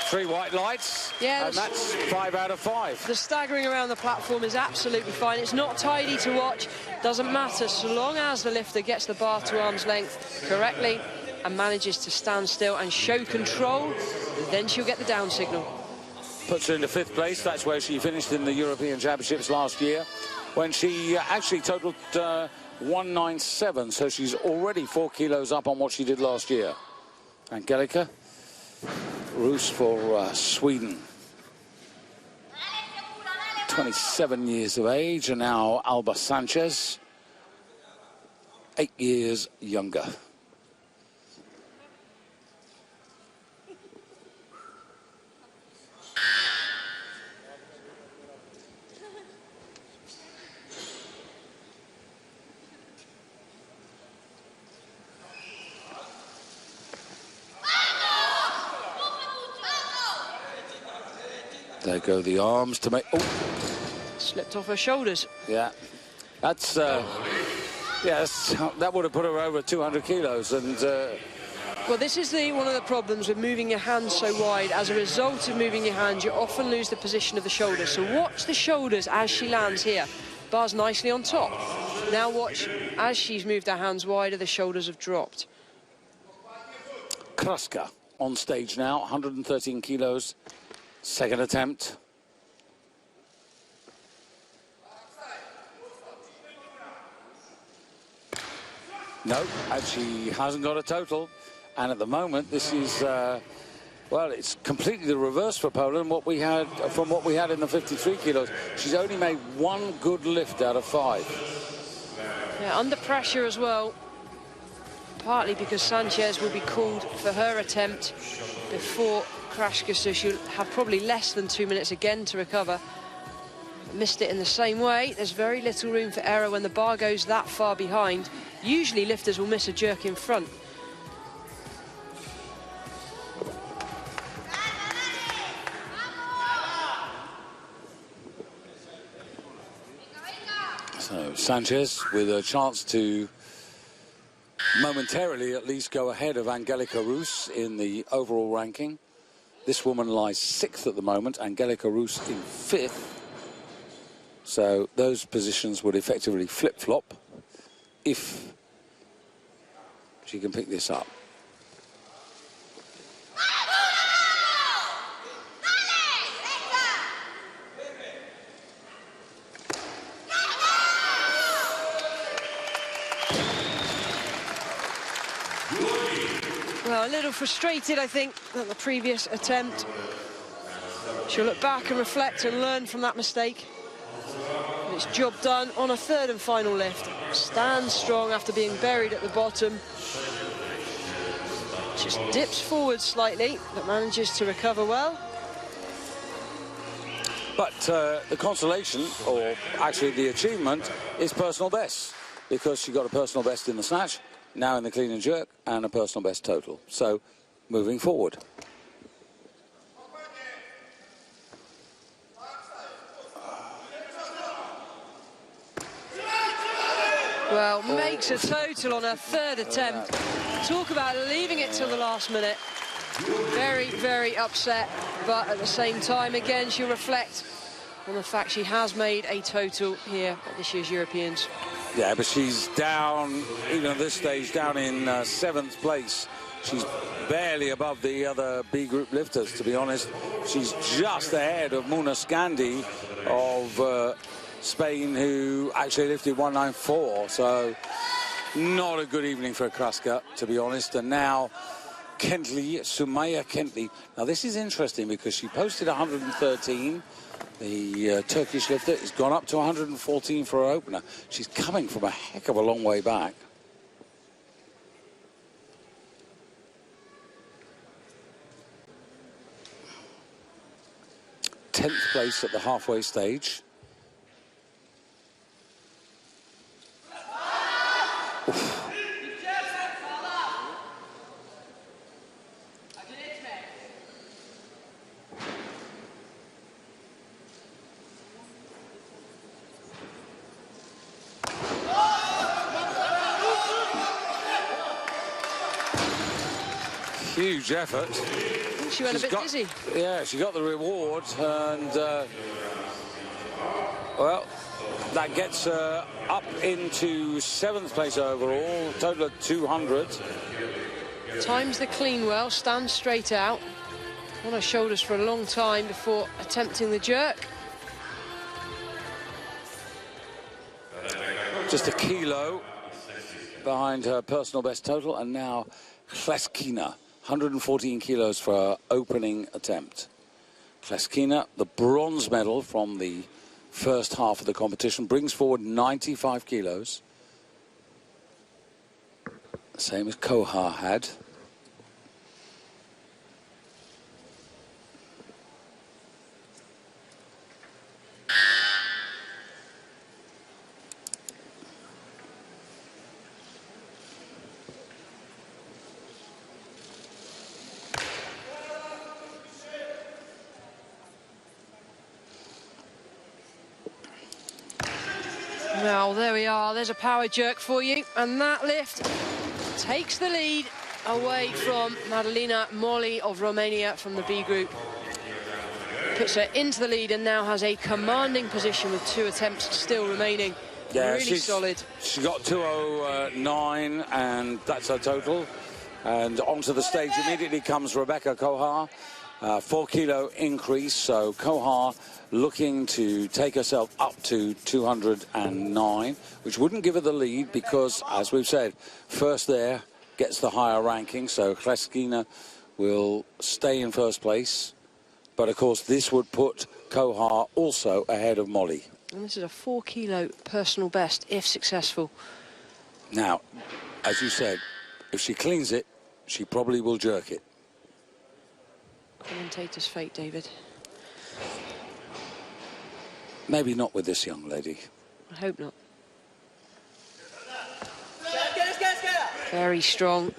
3 white lights. Yeah, and that's 5 out of 5. The staggering around the platform is absolutely fine. It's not tidy to watch. Doesn't matter, so long as the lifter gets the bar to arm's length correctly and manages to stand still and show control, then she'll get the down signal. Puts her into 5th place. That's where she finished in the European Championships last year, when she actually totaled 197. So she's already 4 kilos up on what she did last year. Angelika Rus for Sweden. 27 years of age, and now Alba Sanchez, 8 years younger. There go the arms to make. Oh, slipped off her shoulders. Yeah, that's yes, that would have put her over 200 kilos. And well, this is one of the problems with moving your hands so wide. As a result of moving your hands, you often lose the position of the shoulders. So watch the shoulders as she lands here. Bar's nicely on top. Now watch as she's moved her hands wider, the shoulders have dropped. Kraska on stage now, 113 kilos. 2nd attempt. No, and she hasn't got a total. And at the moment, this is, well, it's completely the reverse for Poland, what we had in the 53 kilos. She's only made 1 good lift out of 5. Yeah, under pressure as well. Partly because Sanchez will be called for her attempt before Kraska, so she'll have probably less than 2 minutes again to recover. Missed it in the same way. There's very little room for error when the bar goes that far behind. Usually lifters will miss a jerk in front. So Sanchez with a chance to momentarily at least go ahead of Angelika Rus in the overall ranking. This woman lies 6th at the moment, Angelika Rus in 5th. So those positions would effectively flip-flop if she can pick this up. Well, a little frustrated, I think, at the previous attempt. She'll look back and reflect and learn from that mistake. And it's job done on a 3rd and final lift. Stands strong after being buried at the bottom. Just dips forward slightly, but manages to recover well. But the consolation, or actually the achievement, is personal best, because she got a personal best in the snatch, now in the clean and jerk, and a personal best total. So moving forward. Well, makes a total on her third attempt. Talk about leaving it till the last minute. Very, very upset, but at the same time, again, she'll reflect on the fact she has made a total here at this year's Europeans. Yeah, but she's down, even at this stage, down in 7th place. She's barely above the other B group lifters, to be honest. She's just ahead of Muna Scandi of Spain, who actually lifted 194. So not a good evening for Kraska, to be honest. And now Kentley, Sumaya Kentley. Now this is interesting because she posted 113. The Turkish lifter has gone up to 114 for her opener. She's coming from a heck of a long way back. Tenth place at the halfway stage. Oof. Huge effort. She went a bit dizzy. Yeah, she got the reward, and well, that gets her up into 7th place overall, total of 200. Times the clean well, stands straight out on her shoulders for a long time before attempting the jerk. Just a kilo behind her personal best total, and now Kleskina, 114 kilos for her opening attempt. Kleskina, the bronze medal from the first half of the competition, brings forward 95 kilos. Same as Kohar had. Well, there we are. There's a power jerk for you. And that lift takes the lead away from Madalina Moli of Romania from the B group. Puts her into the lead and now has a commanding position with 2 attempts still remaining. Yeah, really solid. She got 209, and that's her total. And onto the stage immediately comes Rebecca Kohar. 4 kilo increase, so Kohar looking to take herself up to 209, which wouldn't give her the lead because, as we've said, first there gets the higher ranking, so Kleskina will stay in first place. But, of course, this would put Kohar also ahead of Molly. And this is a 4 kilo personal best, if successful. Now, as you said, if she cleans it, she probably will jerk it. Commentator's fate, David. Maybe not with this young lady. I hope not. Very strong.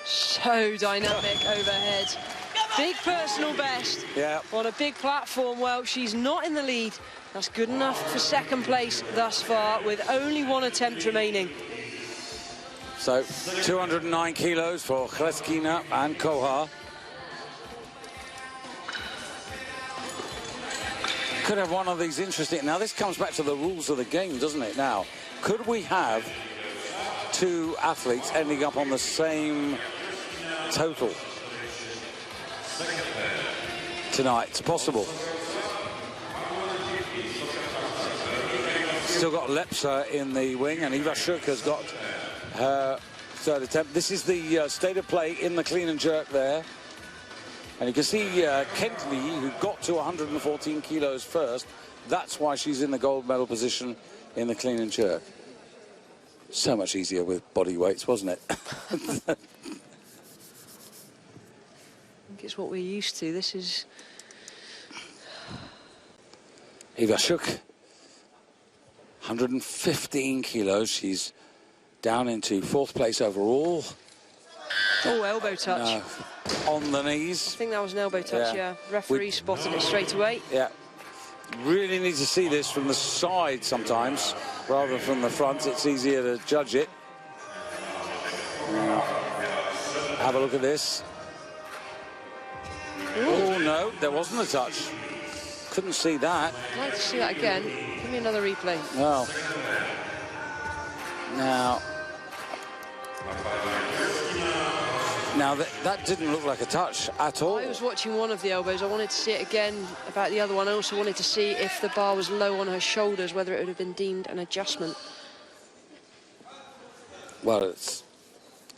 So dynamic overhead. Big personal best on a big platform. Well, she's not in the lead. That's good enough for second place thus far with only 1 attempt remaining. So 209 kilos for Kleskina and Kohar. Could have one of these interesting. Now this comes back to the rules of the game, doesn't it? Now, could we have 2 athletes ending up on the same total tonight? It's possible. Still got Lepsa in the wing, and Eva Shuk has got her 3rd attempt. This is the state of play in the clean and jerk there. And you can see Kentley, who got to 114 kilos first. That's why she's in the gold medal position in the clean and jerk. So much easier with body weights, wasn't it? I think it's what we're used to. This is... Ivashuk, 115 kilos. She's down into 4th place overall. Oh, elbow touch. On the knees. I think that was an elbow touch, yeah. Referee spotted it straight away. Yeah. Really need to see this from the side sometimes, rather than from the front. It's easier to judge it. Have a look at this. Ooh. Oh, no, there wasn't a touch. Couldn't see that. I'd like to see that again. Give me another replay. No. Now that didn't look like a touch at all. I was watching one of the elbows. I wanted to see it again about the other one. I also wanted to see if the bar was low on her shoulders, whether it would have been deemed an adjustment. Well, it's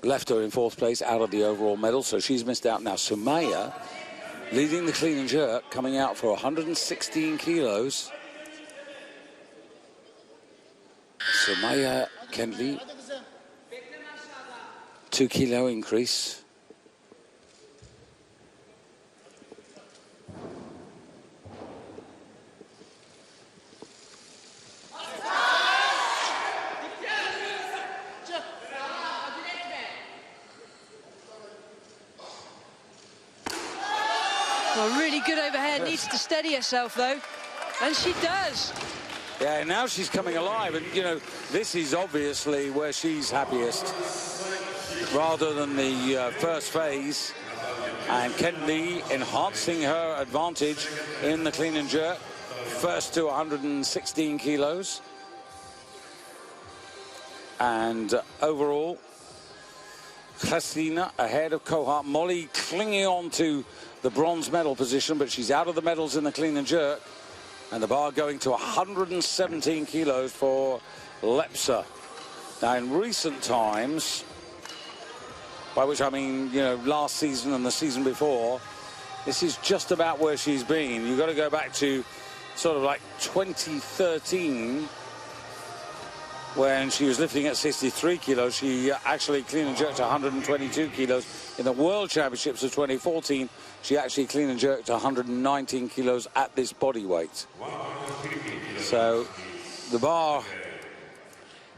left her in 4th place out of the overall medal, so she's missed out now. Sumaya leading the clean and jerk, coming out for 116 kilos. Sumaya Kentley, 2 kilo increase. Well, really good overhead. Needs to steady herself, though. And she does. Yeah, now she's coming alive. And, you know, this is obviously where she's happiest, rather than the first phase. And Kentley enhancing her advantage in the clean and jerk. First to 116 kilos. And overall, Christina ahead of Kohart. Molly clinging on to the bronze medal position, but she's out of the medals in the clean and jerk. And the bar going to 117 kilos for Lepsa. Now, in recent times, by which I mean, you know, last season and the season before, this is just about where she's been. You've got to go back to sort of like 2013, when she was lifting at 63 kilos. She actually clean and jerked 122 kilos. In the World Championships of 2014, she actually clean and jerked 119 kilos at this body weight. So the bar,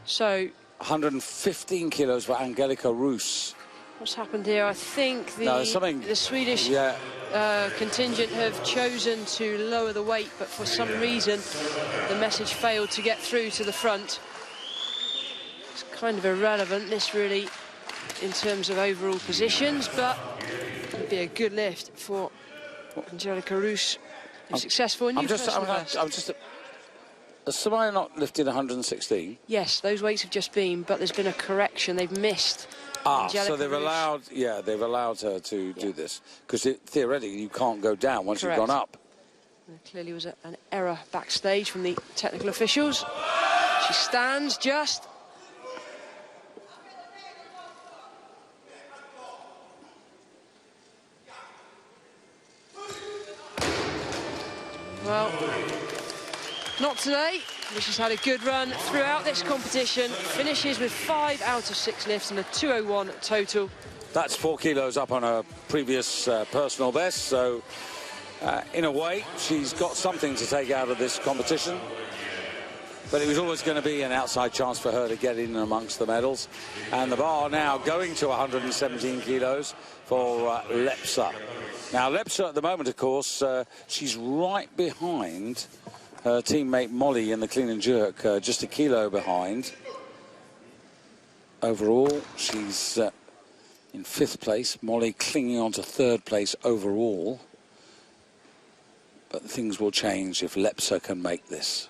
so 115 kilos for Angelica Roos. What's happened here? I think the Swedish contingent have chosen to lower the weight, but for some reason the message failed to get through to the front. It's kind of irrelevant, this really, in terms of overall positions, but it'd be a good lift for Angelica Roos. Successful. Has Sumaya not lifted 116? Yes, those weights have just been, but there's been a correction. They've missed. So they've allowed, they've allowed her to do this, because theoretically you can't go down once you've gone up. There clearly was an error backstage from the technical officials. She stands just. Well, not today. She's had a good run throughout this competition. Finishes with 5 out of 6 lifts and a 201 total. That's 4 kilos up on her previous personal best. So, in a way, she's got something to take out of this competition. But it was always going to be an outside chance for her to get in amongst the medals. And the bar now going to 117 kilos for Lepsa. Now, Lepsa at the moment, of course, she's right behind her teammate Molly in the clean and jerk, just a kilo behind. Overall, she's in 5th place. Molly clinging on to 3rd place overall. But things will change if Lepsa can make this.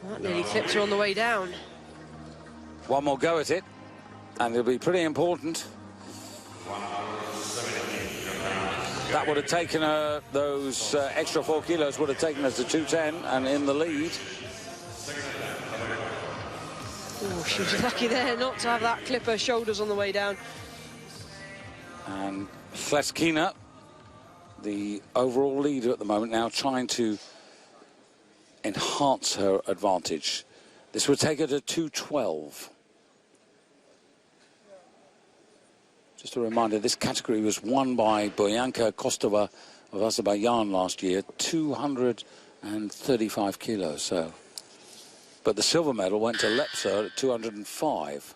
That nearly clipped her on the way down. One more go at it, and it'll be pretty important. That would have taken her, those extra 4 kilos would have taken her to 210 and in the lead. Oh, she was lucky there not to have that clip her shoulders on the way down. And Fleskina, the overall leader at the moment, now trying to enhance her advantage. This would take her to 212. Just a reminder, this category was won by Boyanka Kostova of Azerbaijan last year, 235 kilos. So, but the silver medal went to Lepsa at 205.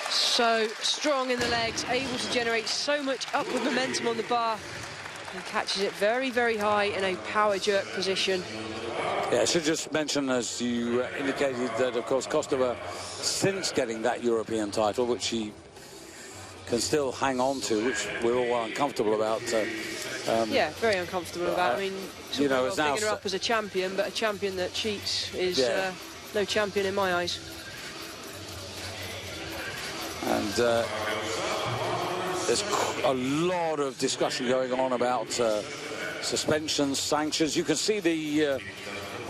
So strong in the legs, able to generate so much upward momentum on the bar, and catches it very, very high in a power jerk position. Yeah, I should just mention, as you indicated, that of course Kostova, since getting that European title, which she can still hang on to, which we're all uncomfortable about. Yeah, very uncomfortable about. I mean, you know, it's now picking her up as a champion, but a champion that cheats is no champion in my eyes. And there's a lot of discussion going on about suspensions, sanctions. You can see the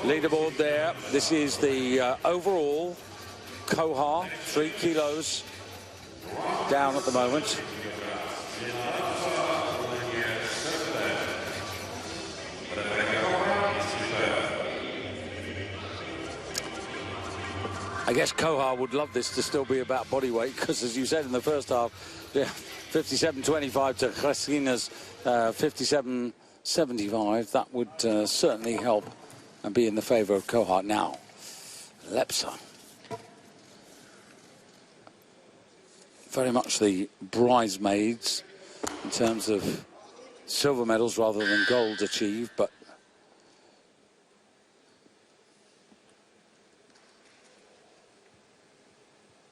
leaderboard there. This is the overall Kohar, 3 kilos down at the moment. I guess Kohar would love this to still be about body weight, because as you said in the first half, 57.25 to Kreskina's 57.75. That would certainly help and be in the favour of Kohar. Now, Lepsa. Very much the bridesmaids in terms of silver medals rather than gold achieved, but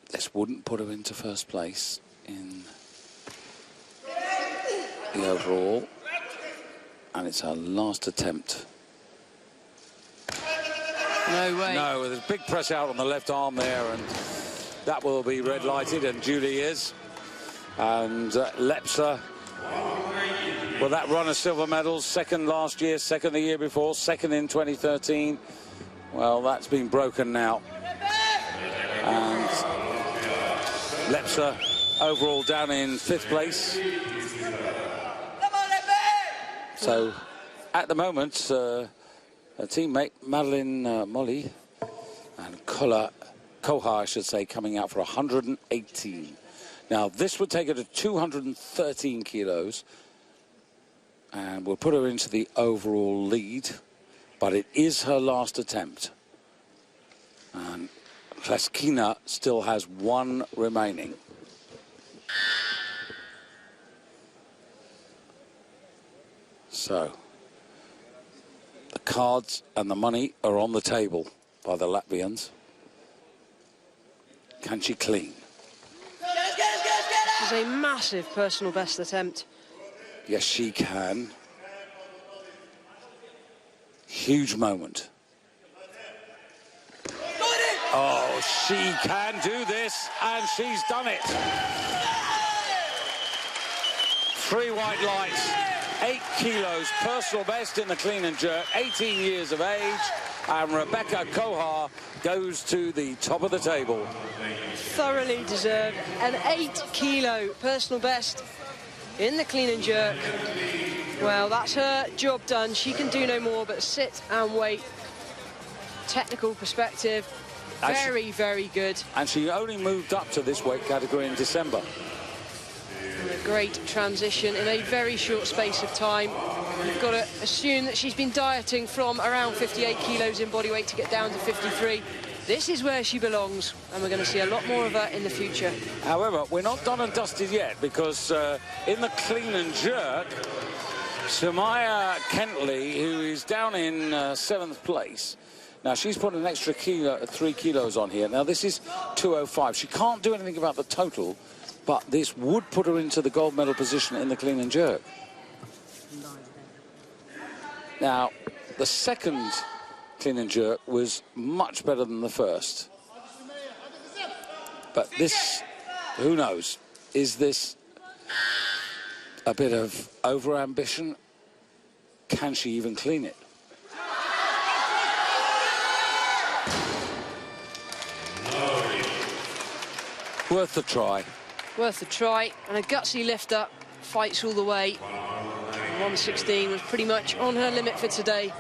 this wouldn't put her into first place in the overall, and it's her last attempt. No way. No, there's a big press out on the left arm there, and that will be red lighted, and Julie is. And Lepsa, well, that run of silver medals, second last year, second the year before, second in 2013. Well, that's been broken now. And Lepsa overall down in 5th place. So at the moment, her teammate Madeline Molly and Kohar, I should say, coming out for 118. Now this would take her to 213 kilos and will put her into the overall lead, but it is her last attempt. And Kreskina still has one remaining. So, the cards and the money are on the table by the Latvians. Can she clean? This is a massive personal best attempt. Yes, she can. Huge moment. Oh, she can do this, and she's done it. 3 white lights, 8 kilos, personal best in the clean and jerk, 18 years of age, and Rebecca Kohar goes to the top of the table. Thoroughly deserved. An 8-kilo personal best in the clean and jerk. Well, that's her job done. She can do no more but sit and wait. Technical perspective, very, very good. And she only moved up to this weight category in December. And a great transition in a very short space of time. You've got to assume that she's been dieting from around 58 kilos in body weight to get down to 53. This is where she belongs, and we're going to see a lot more of her in the future. However, we're not done and dusted yet, because in the clean and jerk, Samaya Kentley, who is down in 7th place. Now, she's put an extra 3 kilos on here. Now, this is 205. She can't do anything about the total, but this would put her into the gold medal position in the clean and jerk. Now, the second clean and jerk was much better than the first. But this, who knows, is this A bit of over-ambition. Can she even clean it? Worth the try. Worth a try, and a gutsy lift up, fights all the way. 116 was pretty much on her limit for today.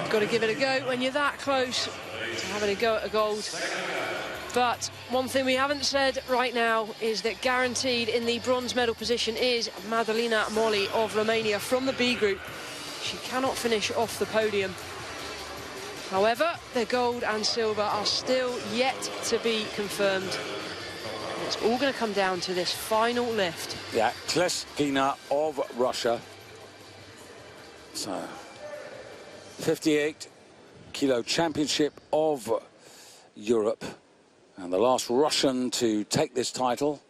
Got to give it a go when you're that close to having a go at a gold. But one thing we haven't said right now is that guaranteed in the bronze medal position is Madalina Moli of Romania from the B group. She cannot finish off the podium. However, the gold and silver are still yet to be confirmed. It's all going to come down to this final lift. Yeah, Kleskina of Russia. So, 58-kilo championship of Europe. And the last Russian to take this title,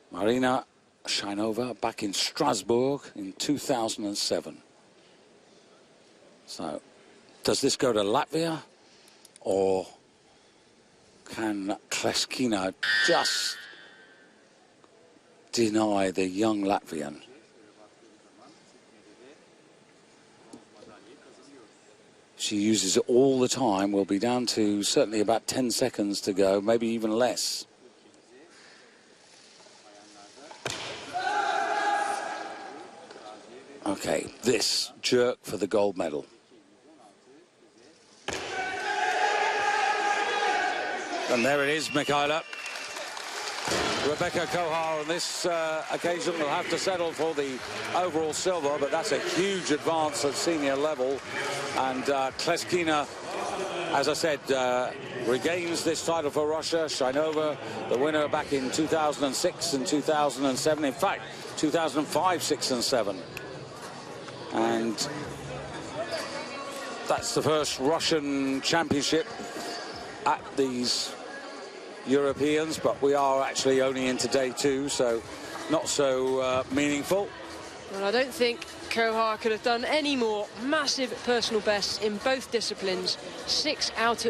Marina Shainova, back in Strasbourg in 2007. So, does this go to Latvia, or can Kleskina just deny the young Latvian? She uses it all the time. We'll be down to certainly about 10 seconds to go, maybe even less. Okay, this jerk for the gold medal. And there it is, Michaela. Rebecca Kohar on this occasion will have to settle for the overall silver, but that's a huge advance at senior level. And Kleskina, as I said, regains this title for Russia. Shainova, the winner back in 2006 and 2007. In fact, 2005, 6 and 7. And that's the first Russian championship at these Europeans, but we are actually only into day 2, so not so meaningful. Well, I don't think Kohar could have done any more massive personal bests in both disciplines. 5 out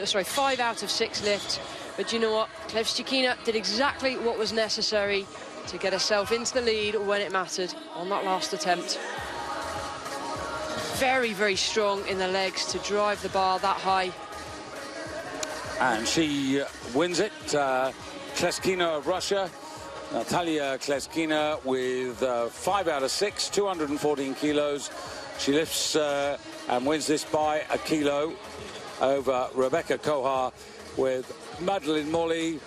of 6 lifts. But you know what? Kleskina did exactly what was necessary to get herself into the lead when it mattered on that last attempt. Very, very strong in the legs to drive the bar that high. And she wins it. Kleskina of Russia, Natalia Kleskina, with 5 out of 6, 214 kilos. She lifts and wins this by a kilo over Rebecca Kohar, with Madeleine Moli,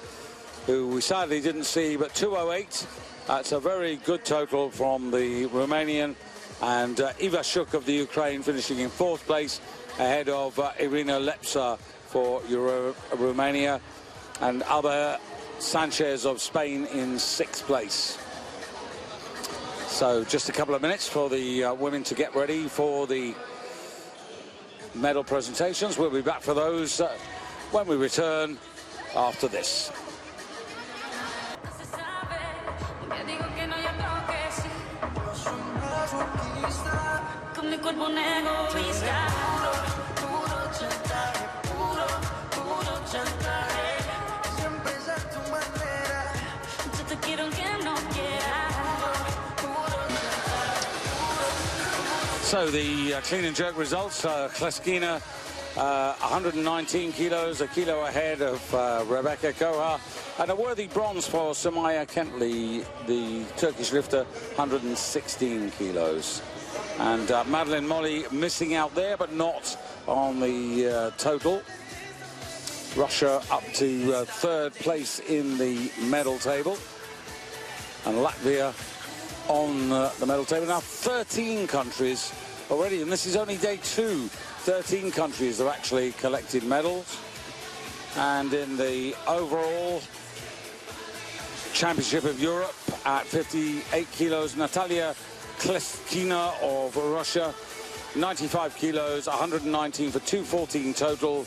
who we sadly didn't see, but 208. That's a very good total from the Romanian. And Iva Shuk of the Ukraine finishing in 4th place, ahead of Irina Lepsa for Romania, and Alba Sanchez of Spain in 6th place. So just a couple of minutes for the women to get ready for the medal presentations. We'll be back for those when we return after this. So the clean and jerk results, Kleskina 119 kilos, a kilo ahead of Rebecca Kohar, and a worthy bronze for Sumaya Kentley, the Turkish lifter, 116 kilos. And Madeleine Moli missing out there, but not on the total. Russia up to 3rd place in the medal table, and Latvia on the medal table. Now 13 countries already, and this is only day 2. 13 countries have actually collected medals. And in the overall Championship of Europe at 58 kilos, Natalia Kleskina of Russia, 95 kilos, 119 for 214 total.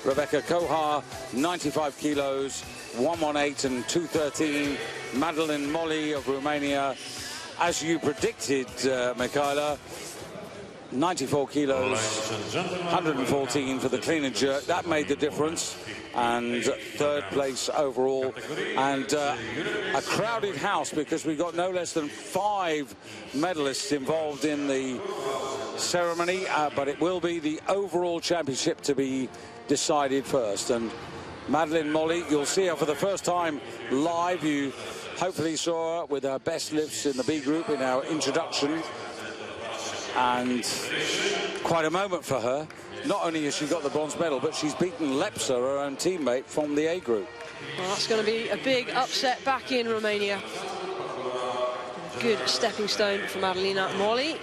Rebecca Kohar, 95 kilos, 118 and 213. Madeleine Moli of Romania, as you predicted, Michaela, 94 kilos, 114 for the clean and jerk. That made the difference. and third place overall. And a crowded house, because we've got no less than 5 medalists involved in the ceremony, but it will be the overall championship to be decided first. And Madeline Molly, you'll see her for the first time live. You hopefully saw her with her best lifts in the B group in our introduction, and quite a moment for her. Not only has she got the bronze medal, but she's beaten Lepsa, her own teammate from the A group. Well, that's going to be a big upset back in Romania. A good stepping stone for Madalina Molly,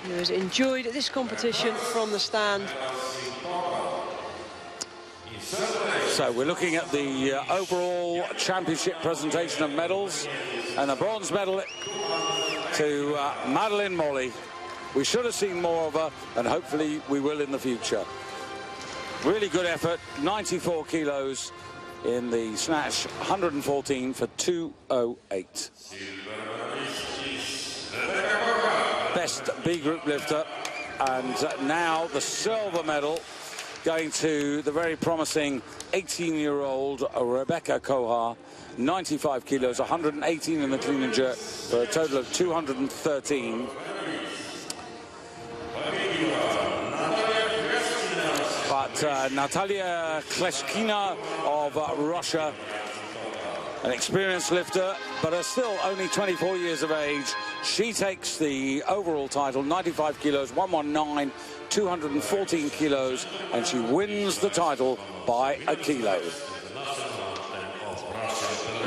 who has enjoyed this competition from the stand. So we're looking at the overall championship presentation of medals, and a bronze medal to Madeline Molly. We should have seen more of her, and hopefully we will in the future. Really good effort, 94 kilos in the snatch, 114 for 208. Best B group lifter, and now the silver medal going to the very promising 18-year-old Rebecca Kohar, 95 kilos, 118 in the clean and jerk for a total of 213. But Natalia Kleshkina of Russia, an experienced lifter, but are still only 24 years of age. She takes the overall title, 95 kilos, 119, 214 kilos, and she wins the title by a kilo.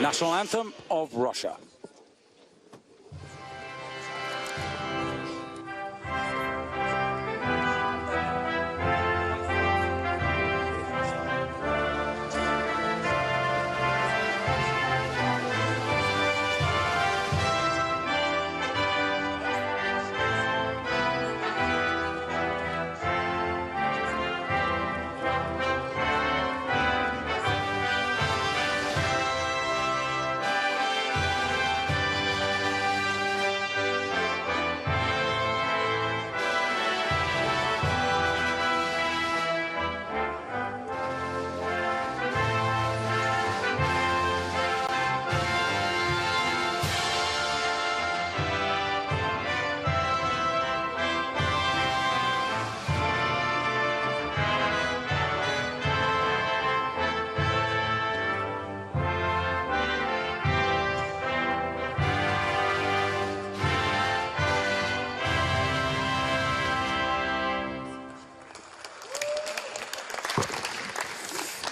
National anthem of Russia.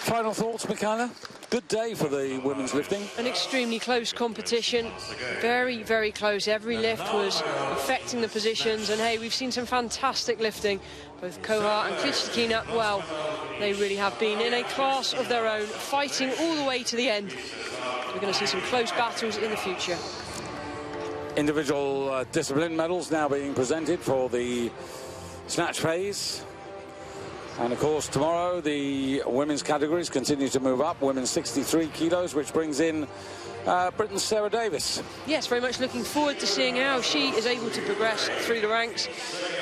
Final thoughts, Michaela? Good day for the women's lifting. An extremely close competition, very, very close. Every lift was affecting the positions, and hey, we've seen some fantastic lifting. Both Kohar and Klishkina, well, they really have been in a class of their own, fighting all the way to the end. We're going to see some close battles in the future. Individual discipline medals now being presented for the snatch phase. And of course, tomorrow the women's categories continue to move up. Women's 63 kilos, which brings in Britain's Sarah Davis. Yes, very much looking forward to seeing how she is able to progress through the ranks.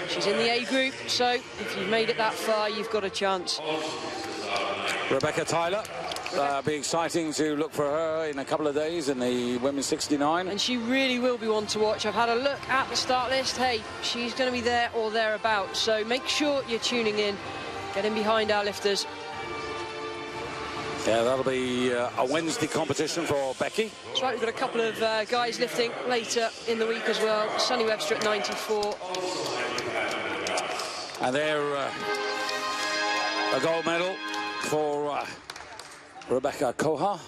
She's in the A group, so if you've made it that far, you've got a chance. Rebecca Tyler. Be exciting to look for her in a couple of days in the women's 69. And she really will be one to watch. I've had a look at the start list. Hey, she's going to be there or thereabouts. So make sure you're tuning in. Get in behind our lifters. Yeah, that'll be a Wednesday competition for Becky. That's right, we've got a couple of guys lifting later in the week as well. Sonny Webster at 94. And there, a gold medal for Rebecca Kohar.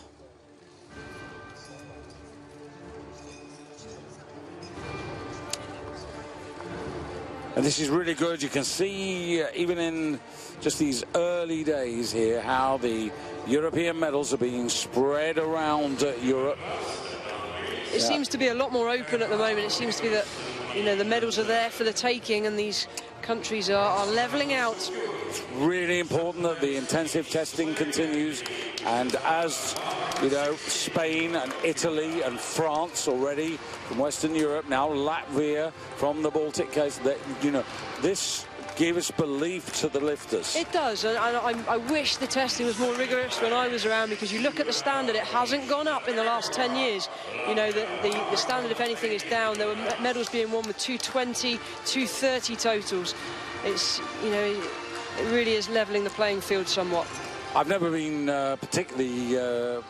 And this is really good. You can see, even in just these early days here, how the European medals are being spread around Europe. It seems to be a lot more open at the moment. It seems to be that, you know, the medals are there for the taking, and these countries are levelling out. It's really important that the intensive testing continues, and as you know, Spain and Italy and France already from Western Europe, now Latvia from the Baltic case, that, you know, this gives belief to the lifters. It does, and I wish the testing was more rigorous when I was around, because you look at the standard, it hasn't gone up in the last 10 years. You know, the standard, if anything, is down. There were medals being won with 220, 230 totals. It's, you know, it really is levelling the playing field somewhat. I've never been particularly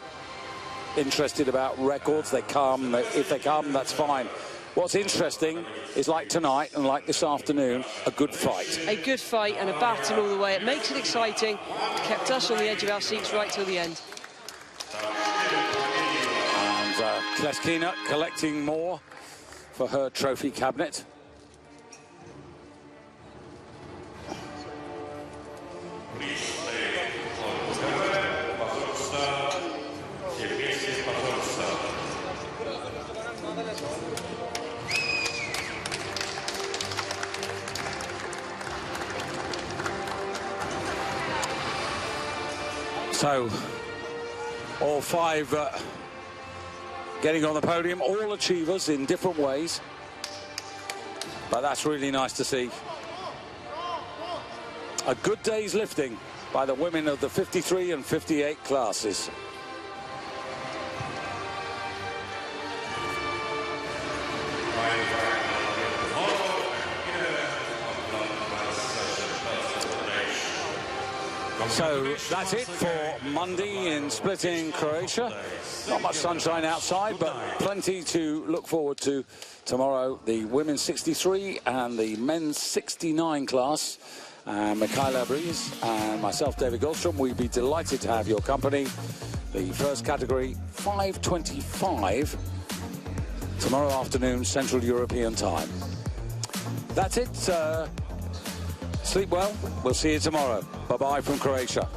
interested about records. They come, if they come, that's fine. What's interesting is, like tonight and like this afternoon, a good fight. A good fight and a battle all the way. It makes it exciting. It kept us on the edge of our seats right till the end. And Kleskina collecting more for her trophy cabinet. So, all five getting on the podium, all achievers in different ways. But that's really nice to see. A good day's lifting by the women of the 53 and 58 classes. So that's it for Monday in Split in Croatia. Not much sunshine outside, but plenty to look forward to tomorrow. The women's 63 and the men's 69 class. Michaela Breeze and myself, David Goldstrom, we'd be delighted to have your company. The first category, 5:25 tomorrow afternoon, Central European time. That's it. Sleep well. We'll see you tomorrow. Bye-bye from Croatia.